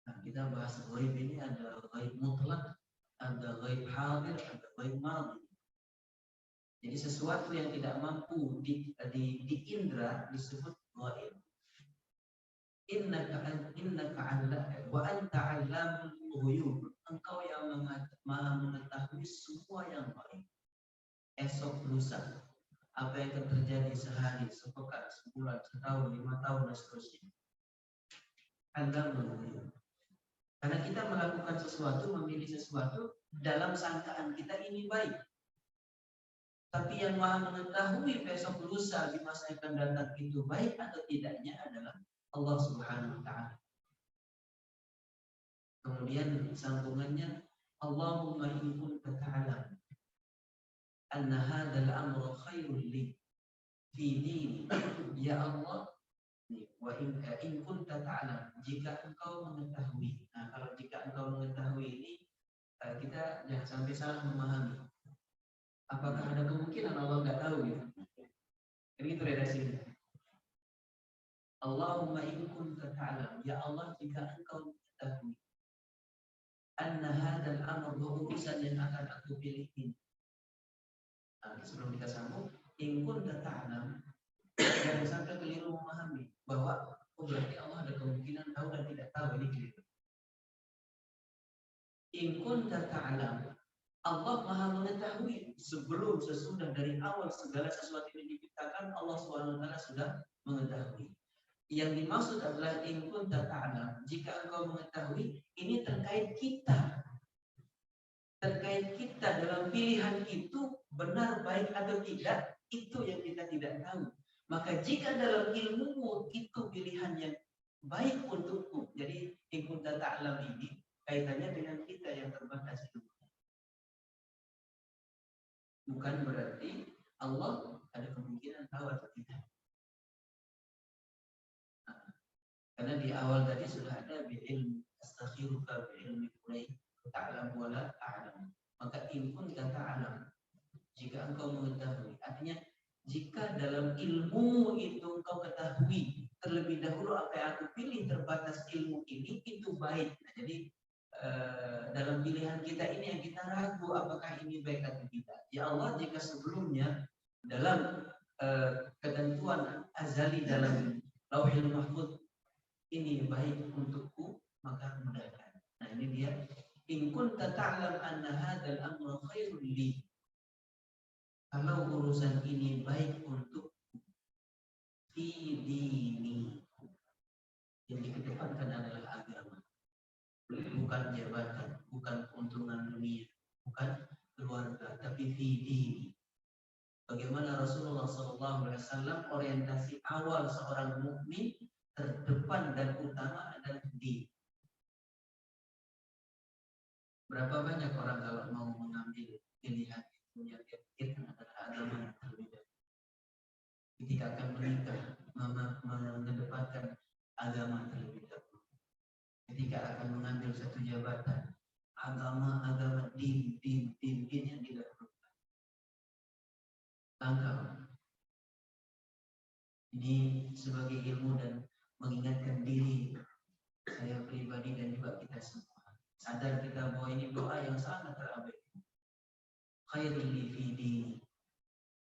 Nah, kita bahas ghaib ini ada ghaib mutlak, ada ghaib hadir, ada ghaib madhi. Jadi sesuatu yang tidak mampu diindra disebut ghaib. Innaka wa anta 'allamul ghuyub. Engkau yang maha mengetahui semua yang gaib. Esok lusa, apa yang akan terjadi sehari, sepekan, sebulan, setahun, 5 tahun dan seterusnya. 'Allamul ghuyub. Karena kita melakukan sesuatu, memilih sesuatu dalam sangkaan kita ini baik. Tapi yang maha mengetahui besok lusa di masa yang akan datang itu baik atau tidaknya adalah Allah Subhanahu wa ta'ala. Kemudian sambungannya, Allahumma in kunta ta'lam anna hadzal amra khairul li fi dini, ya Allah, wa in kunta ta'lam, jika engkau mengetahui. Nah, kalau jika engkau mengetahui ini, kita jangan sampai salah memahami. Apakah ada kemungkinan Allah nggak tahu gitu? Jadi itu redaksinya. Allahumma in kunta ta'lam, ya Allah, jika engkau mengetahui anna hadzal amr, urusan yang akan aku pilih ini. Nah, sebelum kita sambung, in kunta ta'lam, jangan sampai keliru memahami bahwa berarti Allah ada kemungkinan tahu dan tidak tahu, ini keliru. In kunta ta'lam, Allah maha mengetahui sebelum, sesudah, dari awal segala sesuatu yang diciptakan, Allah SWT sudah mengetahui. Yang dimaksud adalah in kunta ta'lam, jika engkau mengetahui, ini terkait kita. Terkait kita dalam pilihan itu benar, baik atau tidak, itu yang kita tidak tahu. Maka jika dalam ilmumu itu pilihan yang baik untukmu, jadi in kunta ta'lam ini kaitannya dengan kita yang terbatas itu. Bukan berarti Allah ada kemungkinan tahu atau tidak. Nah, karena di awal tadi sudah ada bi'ilmi astakhiruka bi'ilmi kulai ta'lam wala a'lam. Maka in kunta ta'lam, jika engkau mengetahui, artinya jika dalam ilmu itu engkau ketahui terlebih dahulu apa yang aku pilih terbatas ilmu ini itu baik. Nah, jadi dalam pilihan kita ini yang kita ragu apakah ini baik atau tidak. Ya Allah, jika sebelumnya dalam ketentuan azali dalam Lauhil Mahfuz ini baik untukku, maka mudahkan. Nah, ini dia, in kunta ta'lam anna hadzal amra khairul li, kalau urusan ini baik untuk fi dini, yang dikedepankan adalah agama, bukan jabatan, bukan keuntungan dunia, bukan keluarga, tapi fi dini. Bagaimana Rasulullah SAW orientasi awal seorang mukmin terdepan dan utama adalah di. Berapa banyak orang kalau mau mengambil pilihan itu yang dia pikirkan adalah agama yang terlebih dahulu. Ketika akan menikah, mengedepankan agama terlebih dahulu. Ketika akan mengambil satu jabatan, agama din yang didahulukan. Tangkap. Ini sebagai ilmu dan mengingatkan diri saya pribadi dan juga kita semua sadar kita bahwa ini doa yang sangat terabaikan. Khairul li fi dini.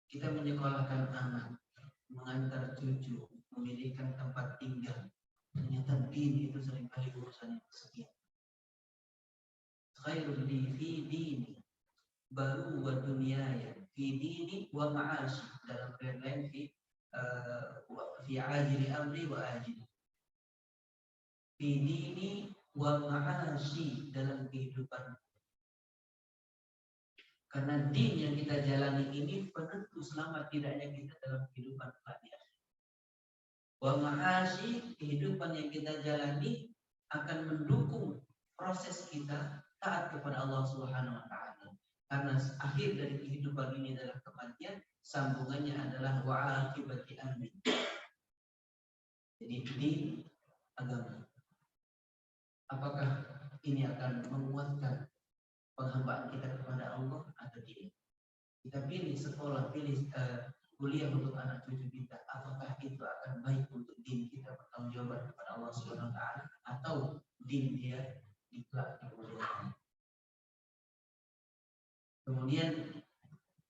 Kita menyekolahkan anak, mengantar cucu, memilihkan tempat tinggal. Ternyata din itu seringkali urusan yang sekian. Khairul li fi dini. Baru wa dunyaya. Fi dini wa ma'ashi. Dalam ayat lain fi ajili amri wa ajili. Fi dini wa ma'ashi, dalam kehidupan. Karena din yang kita jalani ini penentu selamat tidaknya kita dalam kehidupan kelak. Wa ma'ashi, kehidupan yang kita jalani akan mendukung proses kita taat kepada Allah Subhanahu wa taala. Karena akhir dari kehidupan ini adalah kematian, sambungannya adalah wa aqibati amri. Jadi din agama. Apakah ini akan menguatkan penghambaan kita kepada Allah atau tidak? Kita pilih sekolah, pilih kuliah untuk anak cucu kita. Apakah itu akan baik untuk din kita bertanggung jawab kepada Allah Subhanahu wa taala atau din dia ikhlak di kemudian hari? Kemudian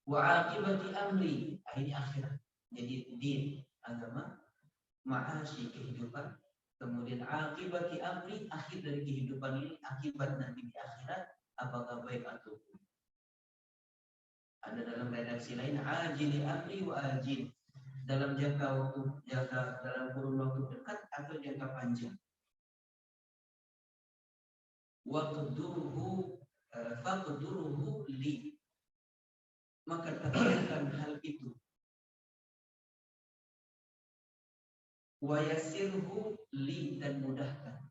wa aqibati amri, ini akhirat. Jadi din agama, ma'ashi kehidupan, kemudian aqibati amri akhir dari kehidupan ini, akibat nanti di akhirat apakah baik atau buruk. Ada dalam redaksi lain ajili amri wa ajil, dalam jangka waktu, dalam kurun waktu dekat atau jangka panjang. Waqduruhu faqduruhu li, maka takdirkan hal itu. Wa yassirhu li, dan mudahkan.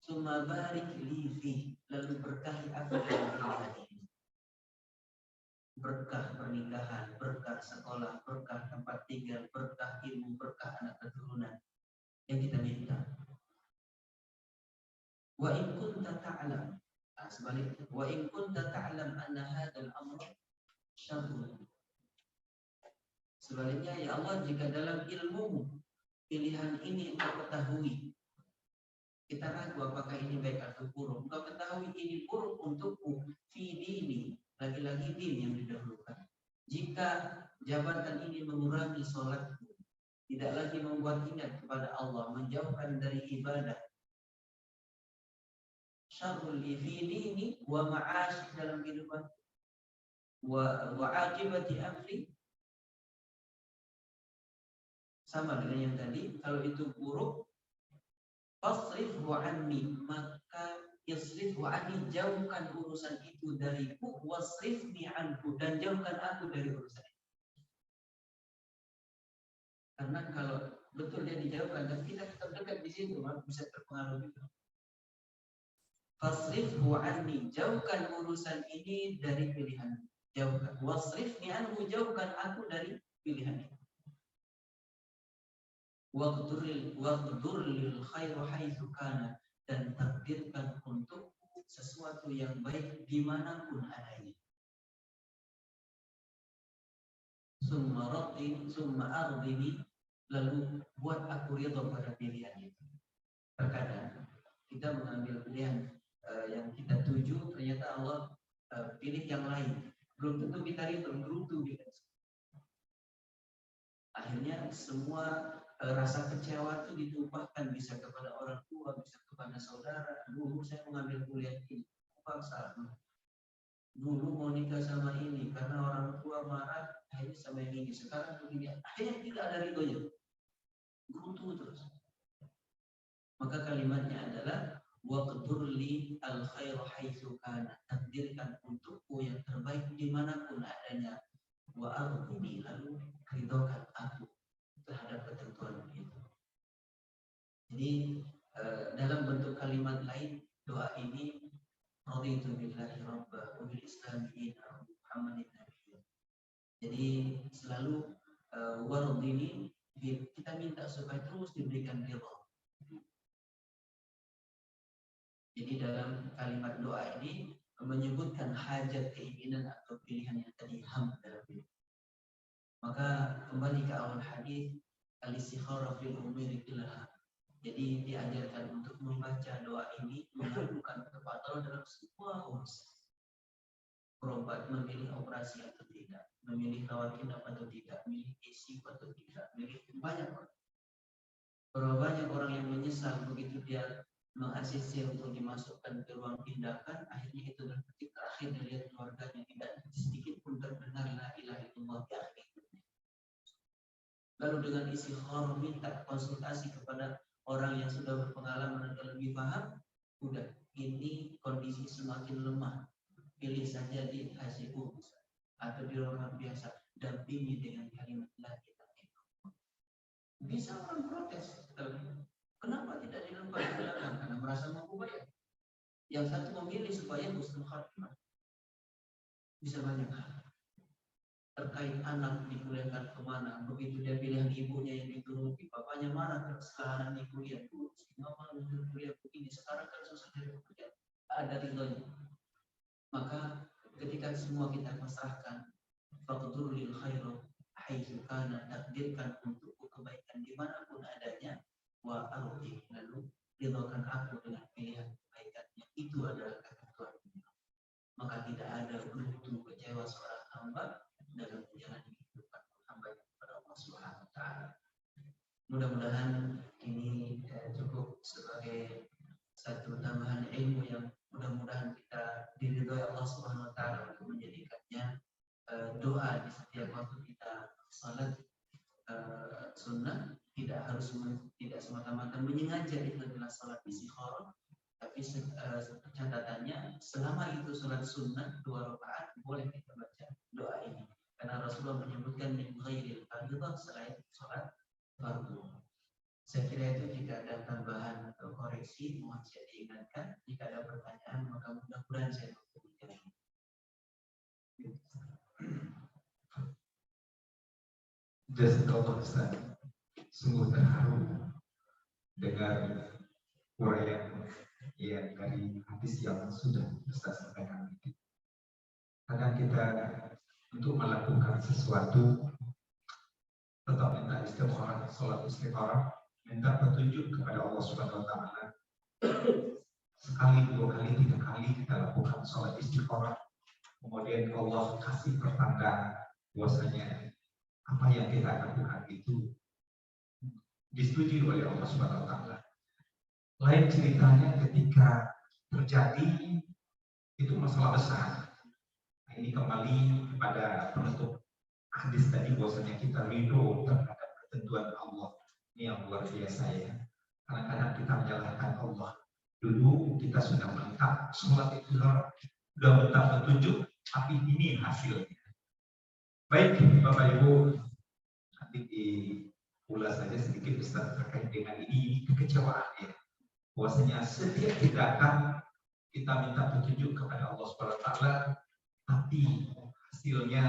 Summa barik li fi, lalu berkahi apa dalam kehidupan ini. Berkah pernikahan, berkah sekolah, berkah tempat tinggal, berkah ilmu, berkah anak keturunan yang kita minta. Wa in kunta ta'lam, sebaliknya, wa in kunta ta'lam anna hadzal amra syarrun. Sebaliknya, ya Allah, jika dalam ilmu pilihan ini engkau ketahui, kita ragu apakah ini baik atau buruk, engkau ketahui ini buruk untukku, fi dini, lagi-lagi din yang didahulukan. Jika jabatan ini mengurangi sholatku, tidak lagi membuat ingat kepada Allah, menjauhkan dari ibadah, syarrul li fi dini wa ma'ash, dalam kehidupan, wa aqibati amri, sama dengan yang tadi. Kalau itu buruk, fasrifhu anni, maka yasrifhu anni, jauhkan urusan itu dariku, wasrifni anhu, dan jauhkan aku dari urusan itu. Karena kalau betul dia dijauhkan dan kita tetap dekat di situ, maka bisa terpengaruh juga. Fasrifhu anni, jauhkan urusan ini dari pilihan. Jauhkan. Wasrifni anhu, jauhkan aku dari pilihan itu. Waqdur lil khairu haitsu kana, dan takdirkan untuk sesuatu yang baik dimanapun adanya. Summa ardini, lalu buat aku ridha pada pilihan itu. Terkadang kita mengambil pilihan yang kita tuju, ternyata Allah pilih yang lain. Belum tentu kita ridha, belum tentu kita. Akhirnya semua rasa kecewa itu ditumpahkan, bisa kepada orang tua, bisa kepada saudara. Dulu saya mengambil kuliah ini, paksa. Dulu mau nikah sama ini, karena orang tua marah, akhirnya sama yang ini. Sekarang begini, akhirnya tidak ada ridhonya. Buntu terus. Maka kalimatnya adalah waqdur li al khairu haitsu kana, takdirkan untukku yang terbaik dimanapun adanya. Wa ardini, lalu ridhokan aku terhadap ketentuan itu. Jadi dalam bentuk kalimat lain, doa ini raditu billahi rabba wa bil islami dinan Muhammadin nabiyya. Jadi selalu wardini, kita minta supaya terus diberikan ridha. Jadi dalam kalimat doa ini menyebutkan hajat, keinginan atau pilihan yang tadi ham dalam hidup. Maka kembali ke awal hadis, al-istikharah fil umuri kullaha. Jadi diajarkan untuk membaca doa ini mengadukan kepada Allah dalam semua urusan. Berobat, memilih operasi atau tidak, memilih rawat inap atau tidak, memilih ICU atau tidak, memilih banyak orang. Berapa banyak orang yang menyesal begitu dia meng-ACC untuk dimasukkan ke ruang tindakan, akhirnya itu adalah ketika terakhir dia lihat keluarganya, tidak sedikit pun terdengar la ilaha illallah di akhir. Lalu dengan istikharah minta konsultasi kepada orang yang sudah berpengalaman dan lebih paham, udah ini kondisi semakin lemah, pilih saja di HCU atau di ruangan biasa, dampingi dengan kalimat la ilaha illallah. Bisa orang protes, kenapa tidak dilakukan di belakang? Karena merasa mampu bayar. Yang satu memilih supaya husnul khatimah. Bisa banyak hal. Terkait anak dikuliahkan kemana, begitu dia pilihan ibunya yang dituruti, bapaknya marah sekarang anak di kuliah dulu, mama kuliah begini, sekarang kan susah dari kuliah, ada ridhonya. Maka ketika semua kita pasrahkan, faqdur lil khairu haitsu kana, takdirkan untukku kebaikan dimanapun adanya, wa arji, lalu ridhokan aku dengan pilihan kebaikannya, itu adalah kata Tuhan. Maka tidak ada beruntung kecewa seorang hamba dalam menjalani kehidupan hamba kepada Allah Subhanahu wa taala. Mudah-mudahan ini cukup sebagai satu tambahan ilmu yang mudah-mudahan kita diridhoi Allah Subhanahu wa taala untuk menjadikannya doa di setiap waktu kita salat sunnah, tidak semata-mata menyengaja itu adalah salat istikharah, tapi catatannya selama itu salat sunnah 2 rakaat boleh kita baca doa ini. Karena Rasulullah menyebutkan min ghairil fardhah, selain salat fardu. Saya kira itu, jika ada tambahan atau koreksi mohon saya diingatkan. Jika ada pertanyaan maka mudah-mudahan saya mampu menjawab. Jazakallah Ustaz. Sungguh terharu dengar uraian yang dari hadis yang sudah Ustaz sampaikan. Kadang kita untuk melakukan sesuatu tetap minta istikharah, salat istikharah, minta petunjuk kepada Allah Subhanahu wa taala. Sekali, 2 kali, 3 kali kita lakukan salat istikharah, kemudian Allah kasih pertanda bahwasanya apa yang kita lakukan itu disetujui oleh Allah Subhanahu wa taala. Lain ceritanya ketika terjadi itu masalah besar. Nah, ini kembali kepada penutup hadis tadi bahwasanya kita ridho terhadap ketentuan Allah. Ini yang luar biasa ya. Kadang-kadang kita menyalahkan Allah. Dulu kita sudah minta sholat itu sudah minta petunjuk, tapi ini hasilnya. Baik Bapak Ibu, nanti diulas saja sedikit Ustaz terkait dengan ini kekecewaan ya. Bahwasanya setiap tindakan kita minta petunjuk kepada Allah Subhanahu wa taala, tapi hasilnya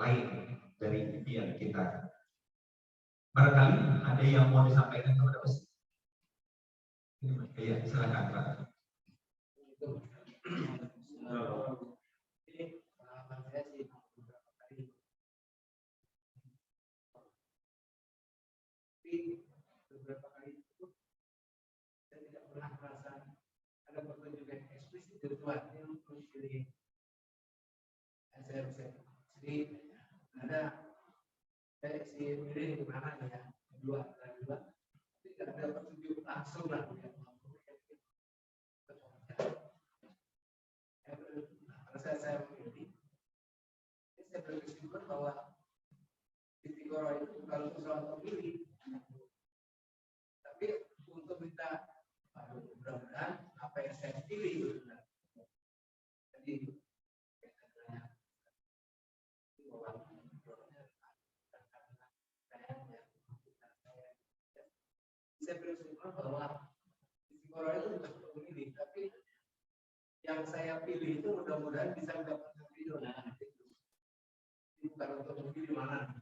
lain dari impian kita. Barangkali ada yang mau disampaikan kepada Ustaz. Ya, silakan Pak. Beberapa kali itu saya tidak pernah merasa ada petunjuk yang eksplisit dari Tuhan yang memilih saya. Jadi ada saya isi pilih di mana ya, dua, tidak ada petunjuk langsung lah ya. Pada saya memilih, saya berkesimpulan bahwa istiqoroh itu bukan untuk soal memilih, tapi untuk minta mudah-mudahan apa yang saya pilih benar. Jadi saya berkesimpulan bahwa istiqoroh itu bukan untuk memilih, tapi yang saya pilih itu mudah-mudahan bisa mendapatkan ridho. Nah, itu bukan untuk memilih mana.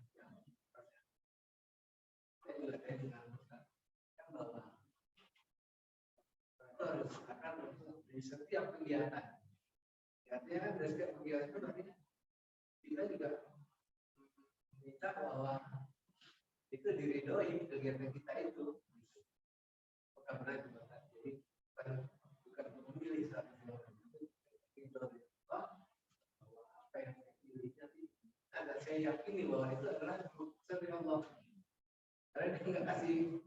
Saya juga dengan bahwa itu harus akan di setiap kegiatan. Artinya dari setiap kegiatan itu nanti kita juga minta bahwa itu diridhoi kegiatan kita itu. karena jabatan. Jadi bukan memilih satu apa yang saya pilih nanti ada saya yakini bahwa itu adalah keputusan dari Allah. Karena dia nggak kasih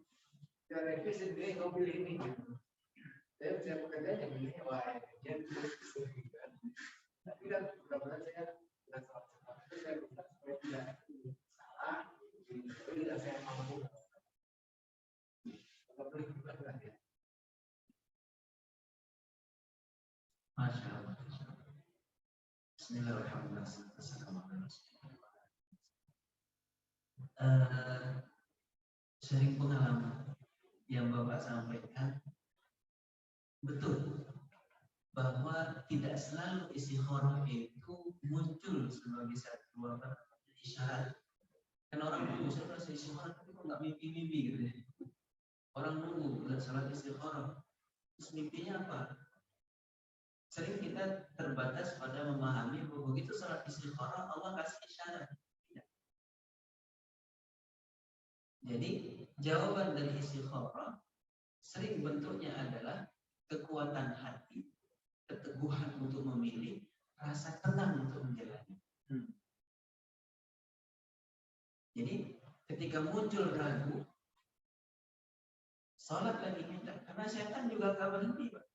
secara eksplisit dia kau pilih ini. Saya bisa bekerja yang pilih wah dia tapi kan mudah-mudahan saya dengan salah satu saya bisa supaya tidak salah, jadi tidak saya mampu. Masya Allah. Bismillahirrahmanirrahim. Sering pengalaman yang Bapak sampaikan betul bahwa tidak selalu istikharah itu muncul sebagai satu isyarat. Kan orang nunggu saya istikharah tapi kok nggak mimpi-mimpi gitu ya. Orang nunggu nggak salat istikharah, terus mimpinya apa? Sering kita terbatas pada memahami bahwa begitu salat istikharah Allah kasih isyarat. Jadi jawaban dari istikharah sering bentuknya adalah kekuatan hati, keteguhan untuk memilih, rasa tenang untuk menjalani. Jadi ketika muncul ragu, sholat lagi minta, karena setan juga gak berhenti, Pak.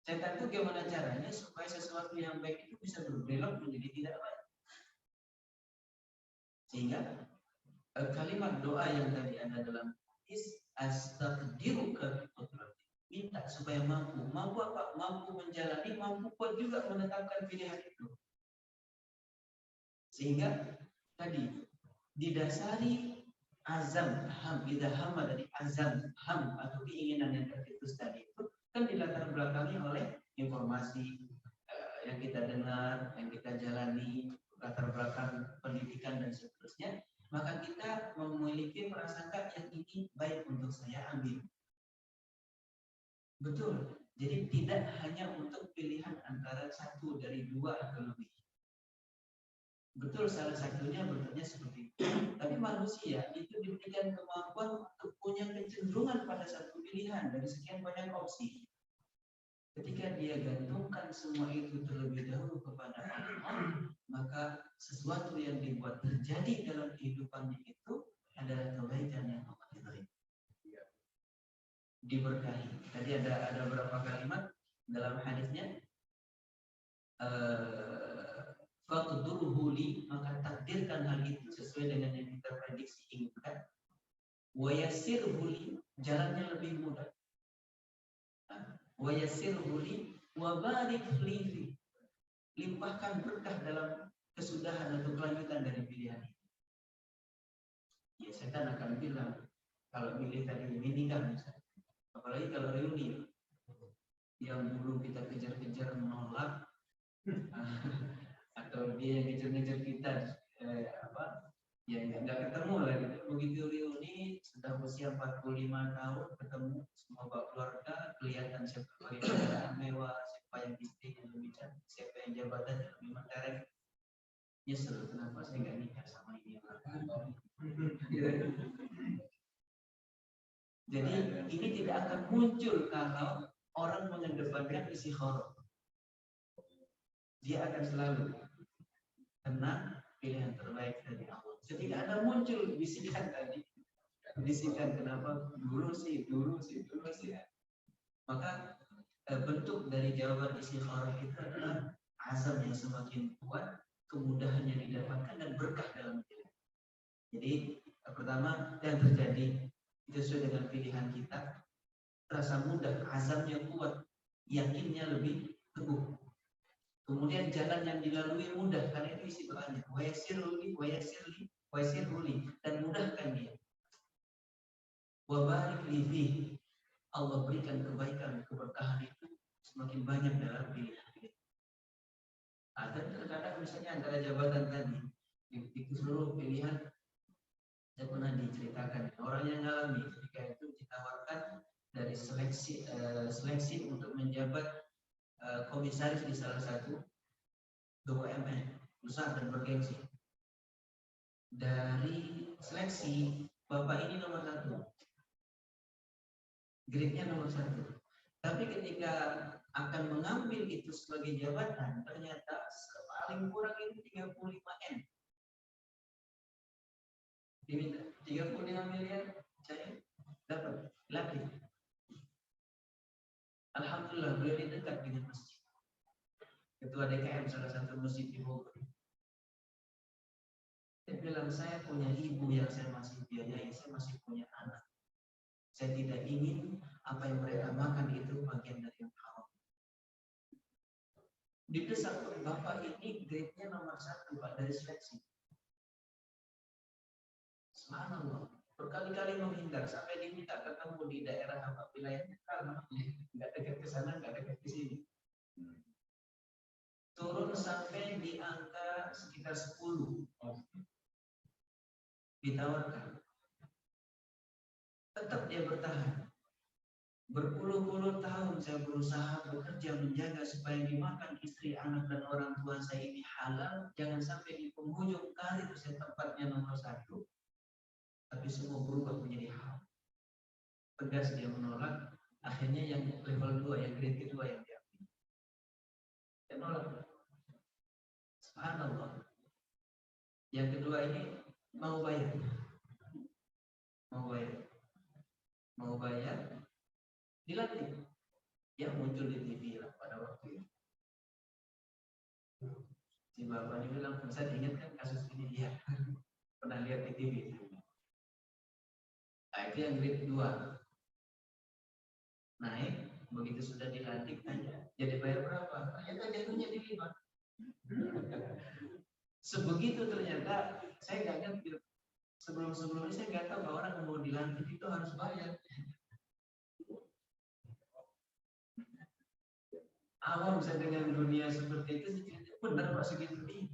Setan itu gimana caranya supaya sesuatu yang baik itu bisa berbelok menjadi tidak baik. Sehingga kalimat doa yang tadi ada dalam hadis astaqdiruka biqudratik, minta supaya mampu apa? Mampu menjalani, mampu pun juga menetapkan pilihan itu. Sehingga tadi didasari azam ham, idahama dari azam ham atau keinginan yang tercetus tadi itu kan dilatar belakangi oleh informasi yang kita dengar, yang kita jalani, latar belakang pendidikan dan seterusnya. Maka kita memiliki prasangka yang ini baik untuk saya ambil. Betul. Jadi tidak hanya untuk pilihan antara satu dari dua atau lebih. Betul, salah satunya bentuknya seperti itu. Tapi manusia itu diberikan kemampuan untuk punya kecenderungan pada satu pilihan dari sekian banyak opsi. Ketika dia gantungkan semua itu terlebih dahulu kepada Allah, maka sesuatu yang dibuat terjadi dalam kehidupannya itu adalah kebaikan yang Allah ridhoi. Diberkahi. Tadi ada beberapa kalimat dalam hadisnya. Faqdurhu li, maka takdirkan hal itu sesuai dengan yang kita prediksi inginkan. Wa yassirhu li, jalannya lebih mudah. Wa yassirhu li wa barik li, limpahkan berkah dalam kesudahan atau kelanjutan dari pilihan itu. Ya, setan akan bilang kalau milih tadi ini kan, apalagi kalau reuni yang dulu kita kejar-kejar menolak atau dia yang ngejar-ngejar kita ya nggak ketemu lah gitu. Begitu reuni sudah usia 45 tahun ketemu semua keluarga, kelihatan siapa yang kendaraan mewah, siapa yang istri yang lebih cantik, siapa yang jabatan yang lebih mentereng. Ya seru, kenapa saya nggak nikah sama ini? Jadi ini tidak akan muncul kalau orang mengedepankan istikharah. Dia akan selalu tenang, pilihan terbaik dari Allah. Ketika ada muncul bisikan tadi, bisikan kenapa dulu sih, maka bentuk dari jawaban istikharah itu adalah azam yang semakin kuat, kemudahan yang didapatkan dan berkah dalam hidup. Jadi pertama yang terjadi itu sesuai dengan pilihan kita, rasa mudah, azamnya kuat, yakinnya lebih teguh. Kemudian jalan yang dilalui mudah, karena itu isi doanya. Wa yassirli, dan mudahkan dia. Wa barik li, Allah berikan kebaikan, keberkahan itu semakin banyak dalam pilihan. Ada terkadang misalnya antara jabatan tadi, di seluruh pilihan, saya pernah diceritakan orang yang mengalami ketika itu ditawarkan dari seleksi untuk menjabat komisaris di salah satu BUMN besar dan bergengsi. Dari seleksi, bapak ini nomor 1. grade-nya nomor 1. Tapi ketika akan mengambil itu sebagai jabatan, ternyata paling kurang itu 35 M. Diminta 35 miliar, saya dapat lagi. Alhamdulillah, beliau di dekat dengan masjid. Ketua DKM salah satu masjid di Bogor. Dia bilang, saya punya ibu yang saya masih biayai, saya masih punya anak. Saya tidak ingin apa yang mereka makan itu bagian dari yang haram. Didesak, Bapak ini grade-nya nomor 1 Pak dari seleksi. Subhanallah. Berkali-kali menghindar sampai diminta ketemu di daerah apa wilayahnya, karena nggak dekat ke sana, nggak dekat ke sini. Turun sampai di angka sekitar 10. Ditawarkan. Tetap dia bertahan. Berpuluh-puluh tahun saya berusaha bekerja menjaga supaya dimakan istri, anak, dan orang tua saya ini halal. Jangan sampai di penghujung karir saya tempatnya nomor 1. Tapi semua berubah menjadi haram. Tegas dia menolak. Akhirnya yang level 2, yang grade kedua yang diambil. Dia nolak. Subhanallah. Yang kedua ini mau bayar. Mau bayar. Dilatih. Dia muncul di TV lah pada waktu itu. Si bapak ini bilang, saya ingat kan kasus ini dia pernah lihat di TV. Nah, itu yang grade 2. Naik, begitu sudah dilantik tanya, jadi bayar berapa? Ternyata jatuhnya di 5. Sebegitu ternyata, saya nggak ngerti. Sebelum-sebelumnya saya nggak tahu bahwa orang mau dilantik itu harus bayar. Awam saya dengan dunia seperti itu, benar Pak segitu nih.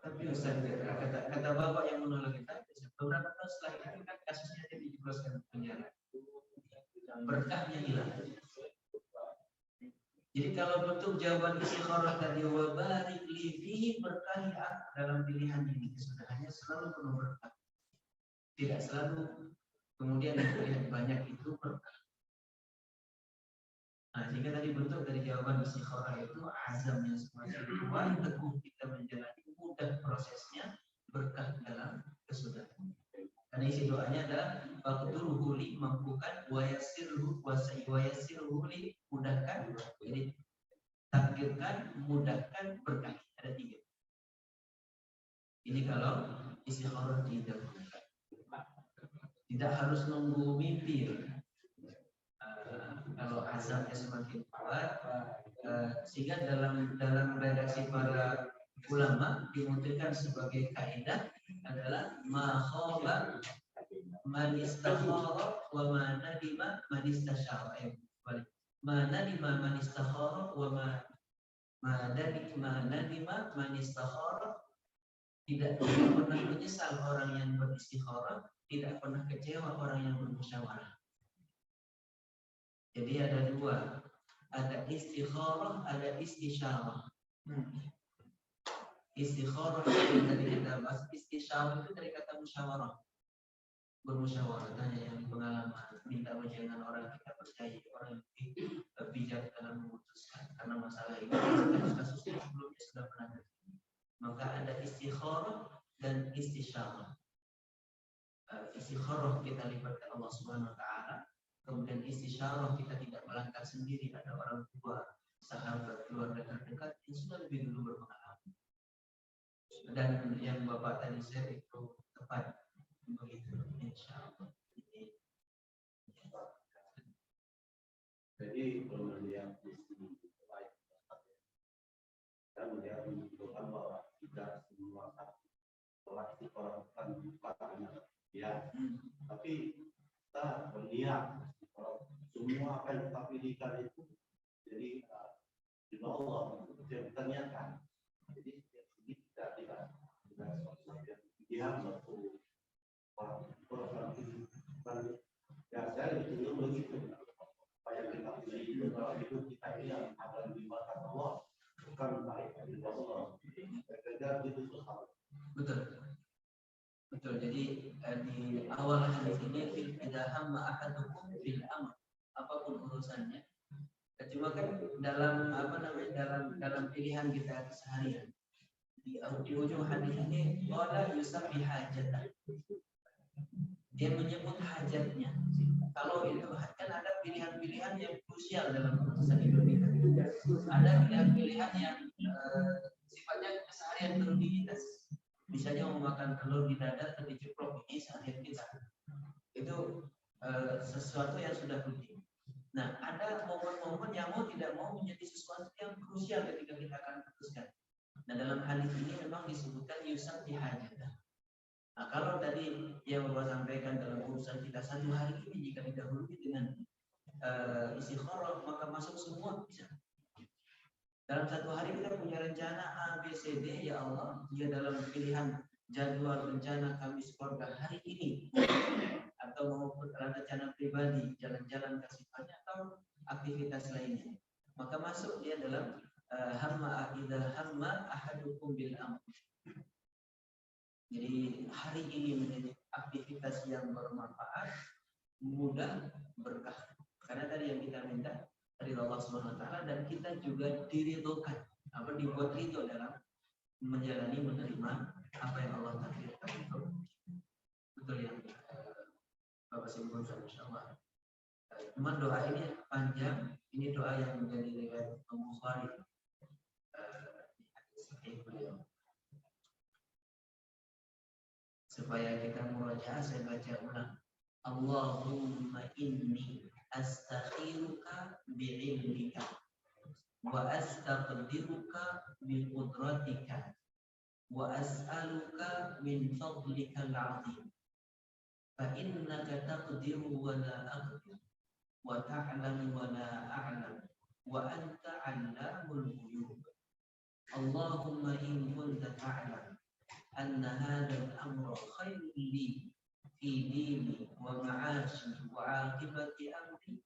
Tapi Ustaz, kata bapak yang menolak kita, beberapa tahun setelah itu kan kasusnya jadi dijebloskan ke penjara. Berkahnya hilang. Jadi kalau bentuk jawaban istikharah tadi wa barik li fihi, berkahi dalam pilihan ini kesudahannya selalu penuh berkah. Tidak selalu kemudian yang banyak itu berkah. Nah, jika tadi bentuk dari jawaban istikharah itu azam yang semakin kuat, teguh kita menjalani, mudah prosesnya, berkah dalam kesudahan. Karena isi doanya adalah faqdurhu li, mampukan, wa yassirhu li, mudahkan. Jadi takdirkan, mudahkan, berkah. Ada 3. Ini kalau istikharah didahulukan. Tidak harus nunggu mimpi. Kalau azamnya semakin kuat, sehingga dalam redaksi para ulama dimutihkan sebagai kaidah adalah ma khaba man istakhara wa ma nadima man istasyara. Ma nadima man istakhara wa ma nadima man istakhara. Tidak pernah menyesal orang yang beristikharah, tidak pernah kecewa orang yang bermusyawarah. Jadi ada 2, ada istikharah, ada istisyarah. Istikharah itu dari kata bahasa, istisyarah itu dari kata musyawarah. Bermusyawarah, tanya yang pengalaman, minta pandangan orang kita percaya, orang yang bijak dalam memutuskan. Karena masalah ini kasus-kasusnya sebelumnya sudah pernah terjadi. Maka ada istikharah dan istisyarah. Istikharah kita libatkan Allah Subhanahu wa taala. Kemudian istisyarah kita tidak melangkah sendiri, ada orang tua, sahabat, keluarga terdekat yang sudah lebih dulu berpengalaman. Dan yang Bapak tadi share itu tepat begitu, insyaallah. Jadi kalau melihat istilah dan melihat menunjukkan bahwa tidak semua setelah istiqoroh bukan ya, tapi kita melihat semua apa yang kita pilihkan itu jadi di Allah yang kita niatkan. Jadi ini tidak sesuatu yang pilihan satu program itu ya saya lebih cenderung begitu. Apa yang kita pilih itu kalau hidup kita ini yang ada di mata Allah bukan baik dari Allah. Kerja itu susah. Betul. Jadi di awal hadis ini idza hamma ahadukum bil amr, apapun urusannya. Cuma kan dalam dalam pilihan kita seharian di ujung hadis ini wala yusabbi hajatan, dia menyebut hajatnya. Kalau itu kan ada pilihan-pilihan yang krusial dalam urusan Indonesia, ada pilihan-pilihan yang sifatnya keseharian rutinitas, misalnya mau makan telur di dada atau diceplok, ini seharian kita itu sesuatu yang sudah rutin. Nah, ada momen-momen yang mau tidak mau menjadi sesuatu yang krusial ketika kita akan putuskan. Nah, dalam hadis ini memang disebutkan yusabbi hajatan. Nah, kalau tadi yang Bapak sampaikan dalam urusan kita satu hari ini jika didahului dengan istikharah, maka masuk semua bisa. Dalam satu hari kita punya rencana A, B, C, D, ya Allah, jika dalam pilihan jadwal rencana kami keluarga hari ini, atau maupun rencana pribadi, jalan-jalan kasihannya atau aktivitas lainnya, maka masuk dia dalam hamma idza hamma ahadukum bil amr. Jadi hari ini menjadi aktivitas yang bermanfaat, mudah, berkah. Karena tadi yang kita minta dari Allah Subhanahu wa taala, dan kita juga diridhokan, dibuat ridho dalam menjalani, menerima apa yang Allah takdirkan. Betul yang Bapak simpulkan, insyaallah. Cuma doa ini panjang, ini doa yang menjadi riwayat Bukhari di hadis sahih beliau. Supaya kita murajaah, saya baca ulang. Allahumma inni astakhiruka bi'ilmika wa astaqdiruka biqudratika wa as'aluka min fadlika al-'azim fa innaka taqdiru wa la aqdir wa ta'lamu wa la a'lam wa anta 'allamul ghuyub. Allahumma in kunta ta'lam anna hadha al-amra khairun li fi dini wa ma'ashi wa 'aqibati amri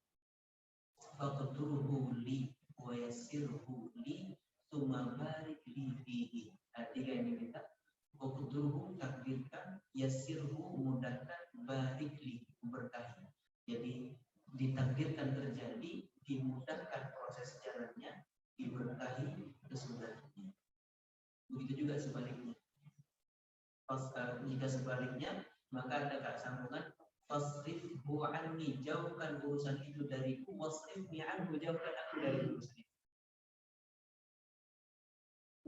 faqdirhu li wa yassirhu li thumma barik li fihi. Tiga ini kita faqdirhu, takdirkan, yassirhu, mudahkan, barik li, berkahi. Jadi ditakdirkan terjadi, dimudahkan proses jalannya, diberkahi kesudahannya. Begitu juga sebaliknya. Jika sebaliknya, maka ada sambungan fasrifhu anni, jauhkan urusan itu dariku, wasrifni anhu, jauhkan aku dari urusan itu.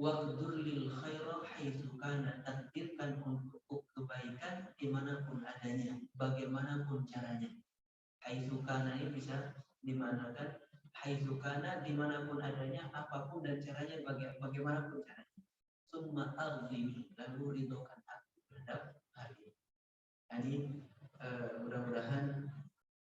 Waqdur lil khaira haitsu kana, takdirkan untuk kebaikan dimanapun adanya, bagaimanapun caranya. Haitsu kana ini bisa dimanakan haitsu kana, dimanapun adanya, apapun dan caranya, bagaimanapun caranya. Summa aghdini, lalu ridhokan aku terhadap hal ini. Jadi mudah-mudahan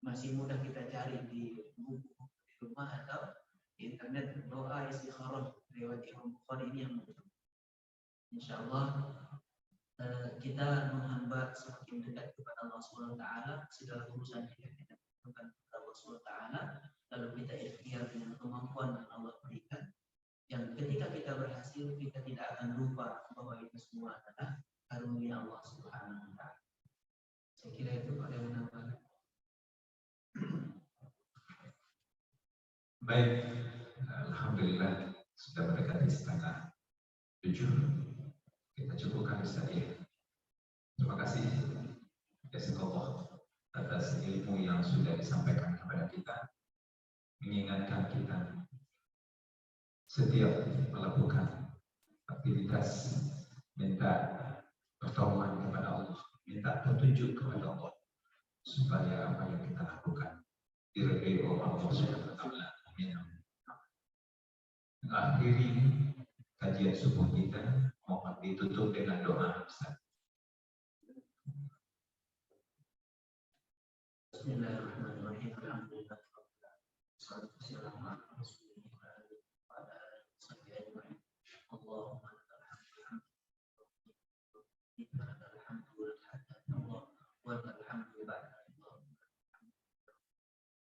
masih mudah kita cari di buku di rumah atau di internet, doa istikharah riwayat Imam Bukhari ini yang muncul. Insyaallah kita menghamba semakin dekat kepada Allah Subhanahu wa taala, segala urusan kita lakukan kepada Allah Subhanahu wa taala, lalu kita ikhtiar dengan kemampuan yang Allah berikan. Yang ketika kita berhasil, kita tidak akan lupa bahwa itu semua adalah karunia Allah Subhanahu wa taala. Saya kira itu Pak yang menambahkan. Baik, alhamdulillah sudah mendekati setengah 7. Kita cukupkan saja. Terima kasih jazakallah atas ilmu yang sudah disampaikan kepada kita, mengingatkan kita setiap melakukan aktivitas minta pertolongan kepada Allah, minta petunjuk kepada Allah supaya apa yang kita lakukan diridhai oleh Allah Subhanahu wa taala. Amin. Akhiri kajian subuh kita, mohon ditutup dengan doa. Bismillahirrahmanirrahim. Alhamdulillah. Salatu wassalamu ala Rasulillah wa ala alihi ajma'in. Allahumma lakal hamdu wa lakal hamdu ba'da.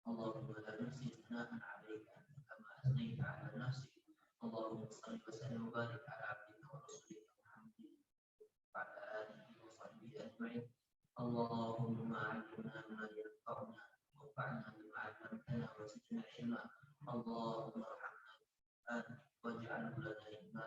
Allahumma la nuhsi thana'an 'alaika kama athnayta 'ala nafsik. Allahumma shalli wa sallim wa barik 'ala 'abdika wa rasulika Muhammadin wa 'ala alihi wa sahbihi ajma'in. Allahumma 'allimna ma yanfa'una علما اللهم ارحمنا واجعله لنا إماما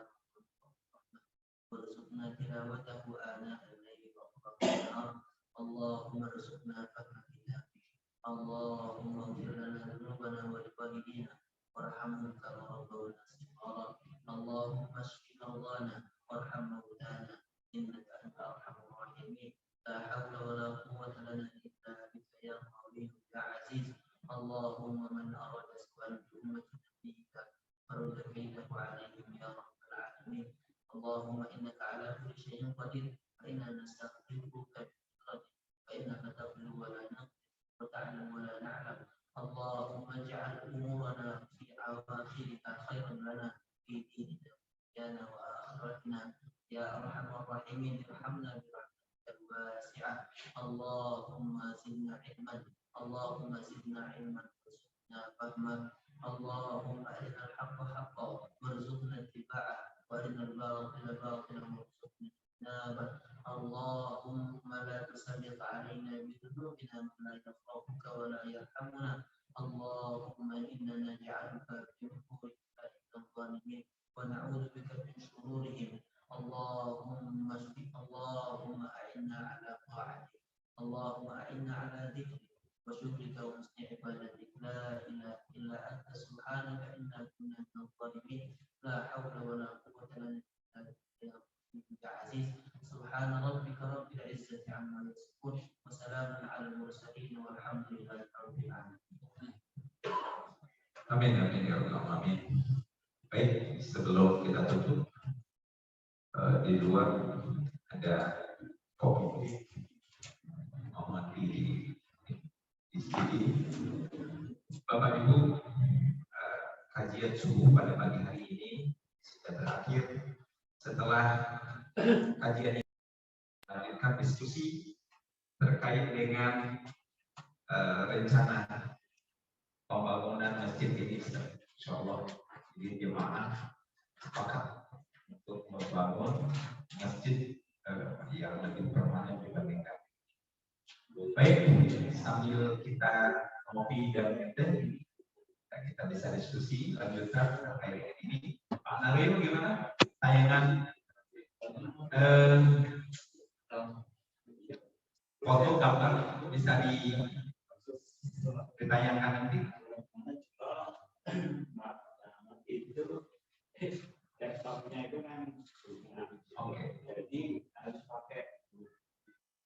وارزقنا تلاوته آناء الليل وأطراف النهار اللهم ارزقنا فهم كتابك اللهم اغفر لنا ذنوبنا ولوالدينا وارحمهم كما ربونا صغارا اللهم اشف مرضانا وارحم موتانا إنك أنت أرحم الراحمين لا حول ولا قوة لنا إلا بك يا قوي يا عزيز اللهم من أراد سوءا بأمة نبيك فرد كيده عليهم يا رب العالمين اللهم إنك على كل شيء قدير فإنا نستغفرك بقدرتك فإنك تغفر ولا نغفر وتعلم ولا نعلم اللهم اجعل أمورنا في أواخرها خيرا لنا في ديننا دنيانا وآخرتنا يا أرحم الراحمين ارحمنا برحمتك الواسعة اللهم زدنا علما اللهم زدنا علما وارزقنا فهما اللهم أرنا الحق حقا وارزقنا اتباعه وأرنا الباطل باطلا وارزقنا اجتنابه اللهم لا تسلط علينا بذنوبنا من لا يخافك ولا يرحمنا اللهم إنا نجعلك في نحور عبادك الظالمين ونعوذ بك من شرورهم اللهم أعنا على طاعتك اللهم أعنا على ذكرك وشكرك وحسن عبادتك لا إله إلا أنت سبحانك إنا كنا من الظالمين لا حول ولا قوة لنا إلا بك يا عزيز سبحان ربك رب العزة عما يصفون وسلام على المرسلين والحمد لله رب العالمين. Amin, amin, ya Allah, amin. Baik, sebelum kita tutup, di luar ada kopi mohon di sini. Bapak Ibu, kajian subuh pada pagi hari ini sudah berakhir. Setelah kajian ini melanjutkan diskusi terkait dengan rencana pembangunan masjid ini, insya Allah jadi jemaah sepakat untuk membangun masjid yang lebih permanen dibandingkan. Baik, sambil kita ngopi dan minum, kita bisa diskusi lanjutkan terkait ini. Pak Naril gimana? Tayangan foto gambar bisa ditayangkan nanti. Itu desktopnya itu kan Oke. jadi harus pakai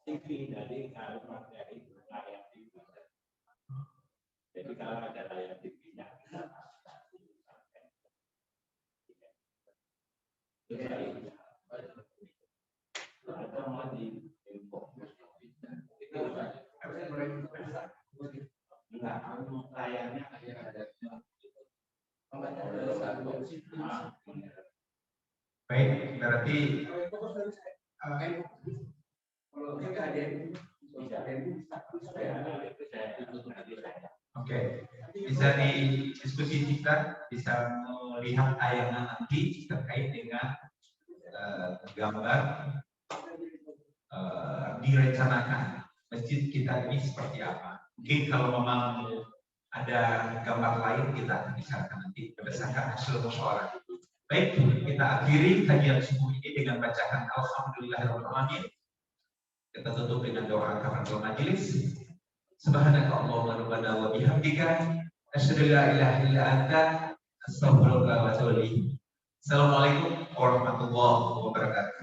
TV, jadi harus pakai layar TV. Jadi kalau ada layar TV-nya kita atau mau di info itu enggak layarnya ada. Baik, berarti oke, bisa didiskusi kita, bisa melihat tayangan nanti terkait dengan gambar direncanakan masjid kita ini seperti apa. Mungkin kalau memang ada gambar lain kita bicarakan nanti berdasarkan hasil musyawarah. Baik, kita akhiri kajian subuh ini dengan bacaan Alhamdulillahirrahmanirrahim. Kita tutup dengan doa kafaratul majelis. Subhanakallahumma rabbana wa bihamdika asyhadu an la ilaha illa anta astaghfiruka wa atubu ilaik. Assalamualaikum warahmatullahi wabarakatuh.